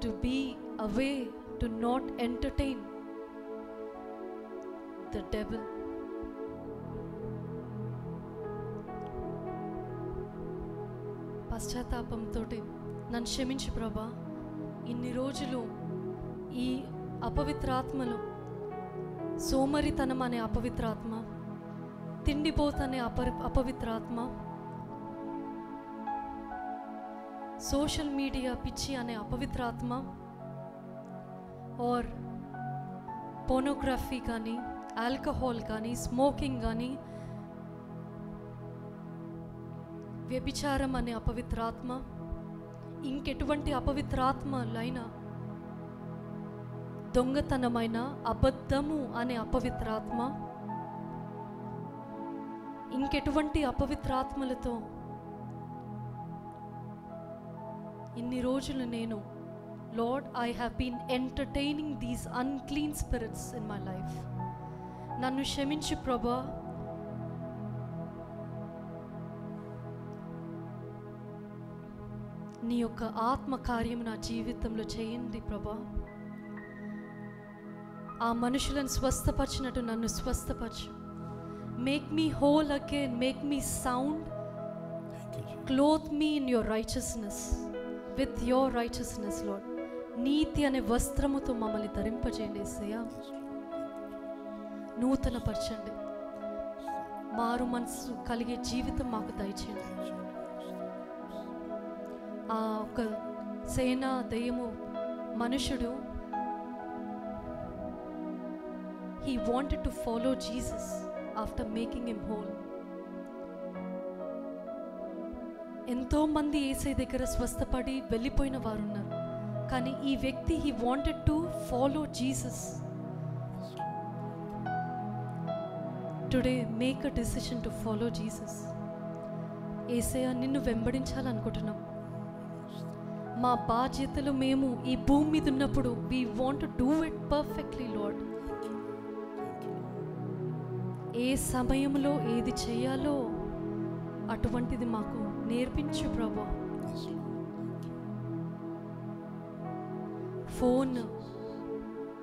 to be away, to not entertain the devil. పశ్చాత్తాపంతో నన్ను క్షమించు ప్రభా. ఇన్ని రోజులు ఈ అపవిత్రాత్మలు, సోమరితనం అనే అపవిత్రాత్మ, తిండిపోతనే అపవిత్రాత్మ, సోషల్ మీడియా పిచ్చి అనే అపవిత్రాత్మ, ఆర్ పోర్నోగ్రఫీ కానీ, ఆల్కహాల్ కానీ, స్మోకింగ్ కానీ, వ్యభిచారం అనే అపవిత్రాత్మ, ఇంకెటువంటి అపవిత్రాత్మలైనా, దొంగతనమైన, అబద్ధము అనే అపవిత్రాత్మ, ఇంకెటువంటి అపవిత్రాత్మలతో ఇన్ని రోజులు నేను, lord, I have been entertaining these unclean spirits in my life. నన్ను క్షమించు ప్రభా. నీ యొక్క ఆత్మ కార్యం నా జీవితంలో చేయండి ప్రభా. ఆ మనుషులను స్వస్థపరిచినట్టు నన్ను స్వస్థపరచు. Make me whole again, make me sound, clothe me in your righteousness, with your righteousness Lord. నీతి అనే వస్త్రముతో మమ్మల్ని ధరింపజేయండి యేసయ్యా. నూతనపరచండి. మారు మనసు కలిగే జీవితం మాకు దయచేయండి. ఆ ఒక సేనా దయ్యము మనుషుడు, he wanted to follow Jesus after making him whole. ఎంతో మంది యేసయ్య దగ్గర స్వస్థపడి వెళ్ళిపోయిన వారు ఉన్నారు. కానీ ఈ వ్యక్తి he wanted to follow Jesus. Today make a decision to follow Jesus. యేసయ్య నిన్ను వెంబడించాలనుకుంటున్నాం. మా బాధ్యతలు మేము ఈ భూమి మీద ఉన్నప్పుడు we want to do it perfectly Lord. ఏ సమయంలో ఏది చేయాలో అటువంటిది మాకు నేర్పించు ప్రభా. Phone,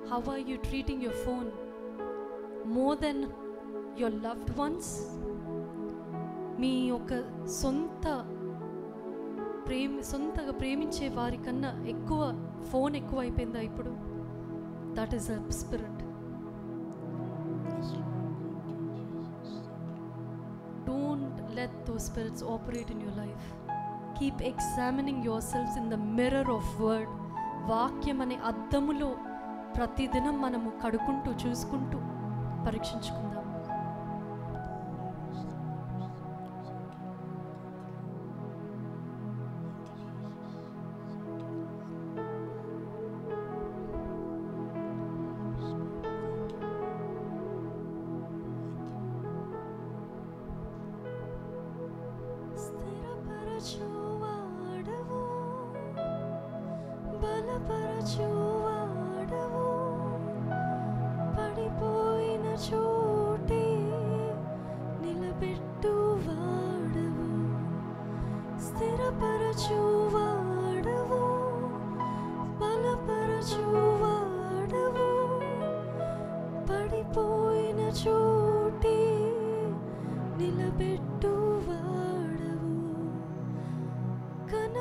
how are you treating your phone more than your loved ones? మీ యొక్క సొంతగా ప్రేమించే వారికన్నా ఎక్కువ ఫోన్ ఎక్కువ అయిపోయిందా ఇప్పుడు? That is a spirit. Don't let those spirits operate in your life. Keep examining yourselves in the mirror of word. వాక్యం అనే అద్దములో ప్రతిదినం మనము కడుకుంటూ చూసుకుంటూ పరీక్షించుకుందాం. స్థిరపరచువాడవు, బలపరచువాడవు, పడిపోయిన చోటే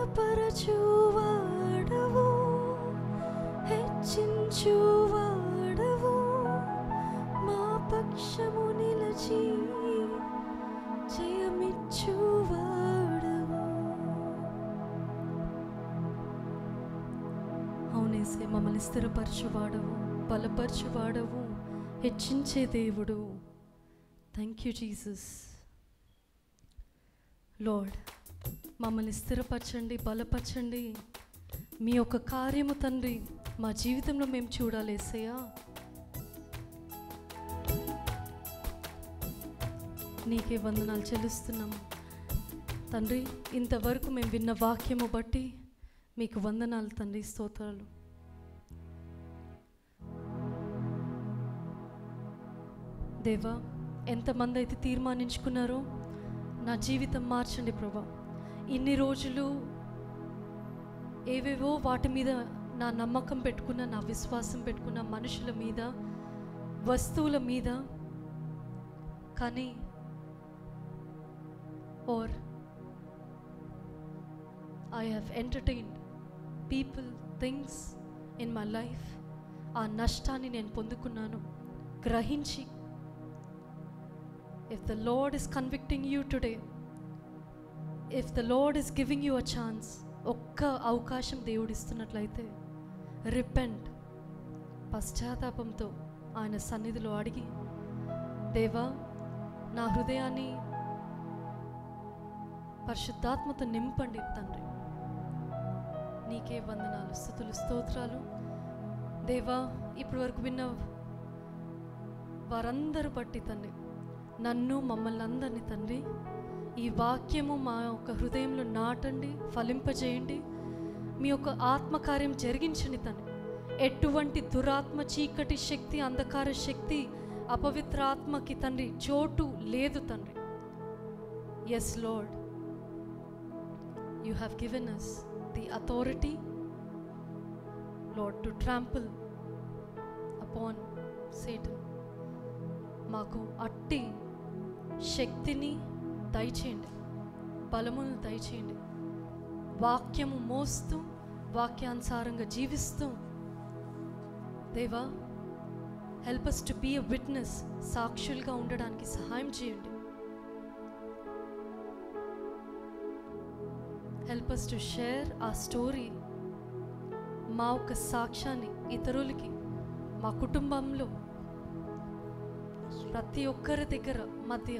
బలపరచువాడవు, హెచ్చించువాడవు, మా పక్షము నిలచి జయమిచ్చువాడవు. అవునేసే, మమ్మల్ని స్థిరపరచువాడవు, బలపరచువాడవు, హెచ్చించే దేవుడు. Thank you Jesus. లార్డ్, మమ్మల్ని స్థిరపరచండి, బలపరచండి. మీ యొక్క కార్యము తండ్రి మా జీవితంలో మేము చూడాలి యేసయ్యా. నీకే వందనాలు చెల్లిస్తున్నాము తండ్రి. ఇంతవరకు మేము విన్న వాక్యము బట్టి మీకు వందనాలు తండ్రి, స్తోత్రాలు. దేవా, ఎంతమంది అయితే తీర్మానించుకున్నారో నా జీవితం మార్చండి ప్రభా. ఇన్ని రోజులు ఏవేవో వాటి మీద నా నమ్మకం పెట్టుకున్న, నా విశ్వాసం పెట్టుకున్న, మనుషుల మీద, వస్తువుల మీద, కానీ or I have entertained people, things in my life. ఆ నష్టాన్ని నేను పొందుకున్నాను గ్రహించి. If the Lord is convicting you today, if the Lord is giving you a chance, ఒక్క అవకాశం దేవుడు ఇస్తున్నట్లయితే రిపెంట్, పశ్చాత్తాపంతో ఆయన సన్నిధిలో అడిగి, దేవా నా హృదయాన్ని పరిశుద్ధాత్మతో నింపండి తండ్రి. నీకే వందనాలు, స్తుతులు, స్తోత్రాలు. దేవా, ఇప్పటి వరకు విన్న వారందరూ బట్టి తండ్రి, నన్ను, మమ్మల్ని అందరినీ తండ్రి, ఈ వాక్యము మా యొక్క హృదయంలో నాటండి, ఫలింపజేయండి. మీ యొక్క ఆత్మకార్యం జరిగించండి తండ్రి. ఎటువంటి దురాత్మ, చీకటి శక్తి, అంధకార శక్తి, అపవిత్ర ఆత్మకి తండ్రి చోటు లేదు తండ్రి. Yes lord, you have given us the authority, Lord, to trample upon Satan. మాకు అట్టి శక్తిని దయచేయండి, బలమును దయచేయండి. వాక్యము మోస్తూ, వాక్యానుసారంగా జీవిస్తూ దేవా, help us to be a witness, సాక్షులుగా ఉండడానికి సహాయం చేయండి. Help us to share our story, మా యొక్క సాక్ష్యాన్ని ఇతరులకి, మా కుటుంబంలో ప్రతి ఒక్కరి దగ్గర మధ్య.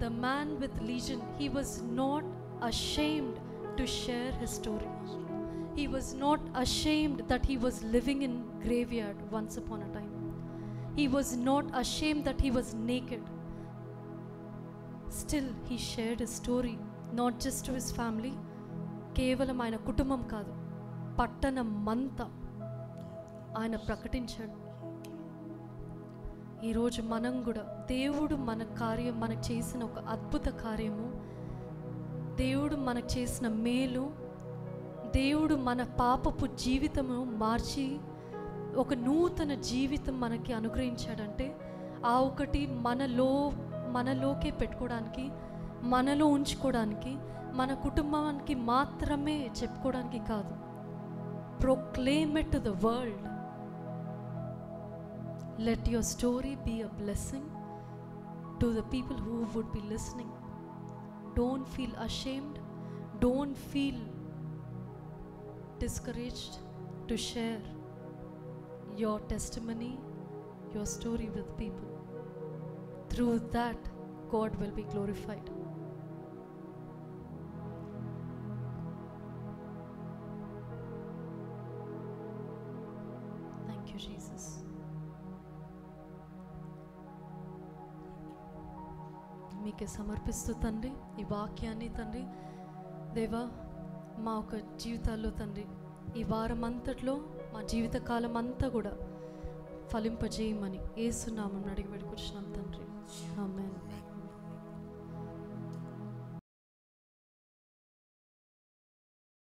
The man with legion, he was not ashamed to share his story. He was not ashamed that he was living in graveyard once upon a time. He was not ashamed that he was naked. Still he shared his story, not just to his family, కేవలం ఆయన కుటుంబం కాదు, పట్టణమంతా ఆయన ప్రకటించాడు. ఈరోజు మనం కూడా దేవుడు మన కార్యం, మనకు చేసిన ఒక అద్భుత కార్యము, దేవుడు మనకు చేసిన మేలు, దేవుడు మన పాపపు జీవితము మార్చి ఒక నూతన జీవితం మనకి అనుగ్రహించాడంటే, ఆ ఒకటి మనలోకే పెట్టుకోవడానికి, మనలో ఉంచుకోవడానికి, మన కుటుంబానికి మాత్రమే చెప్పుకోవడానికి కాదు. proclaim it to the world. Let your story be a blessing to the people who would be listening. Don't feel ashamed, don't feel discouraged to share your testimony, your story with people. Through that, God will be glorified. Thank you, Jesus. మీకే సమర్పిస్తూ తండ్రి ఈ వాక్యాన్ని తండ్రి, దేవా మా ఒక జీవితాల్లో తండ్రి, ఈ వారం అంతట్లో మా జీవితకాలం అంతా కూడా ఫలింపజేయమని యేసు నామమున అడిగి వేడుకుంటున్నాం తండ్రి. ఆమేన్.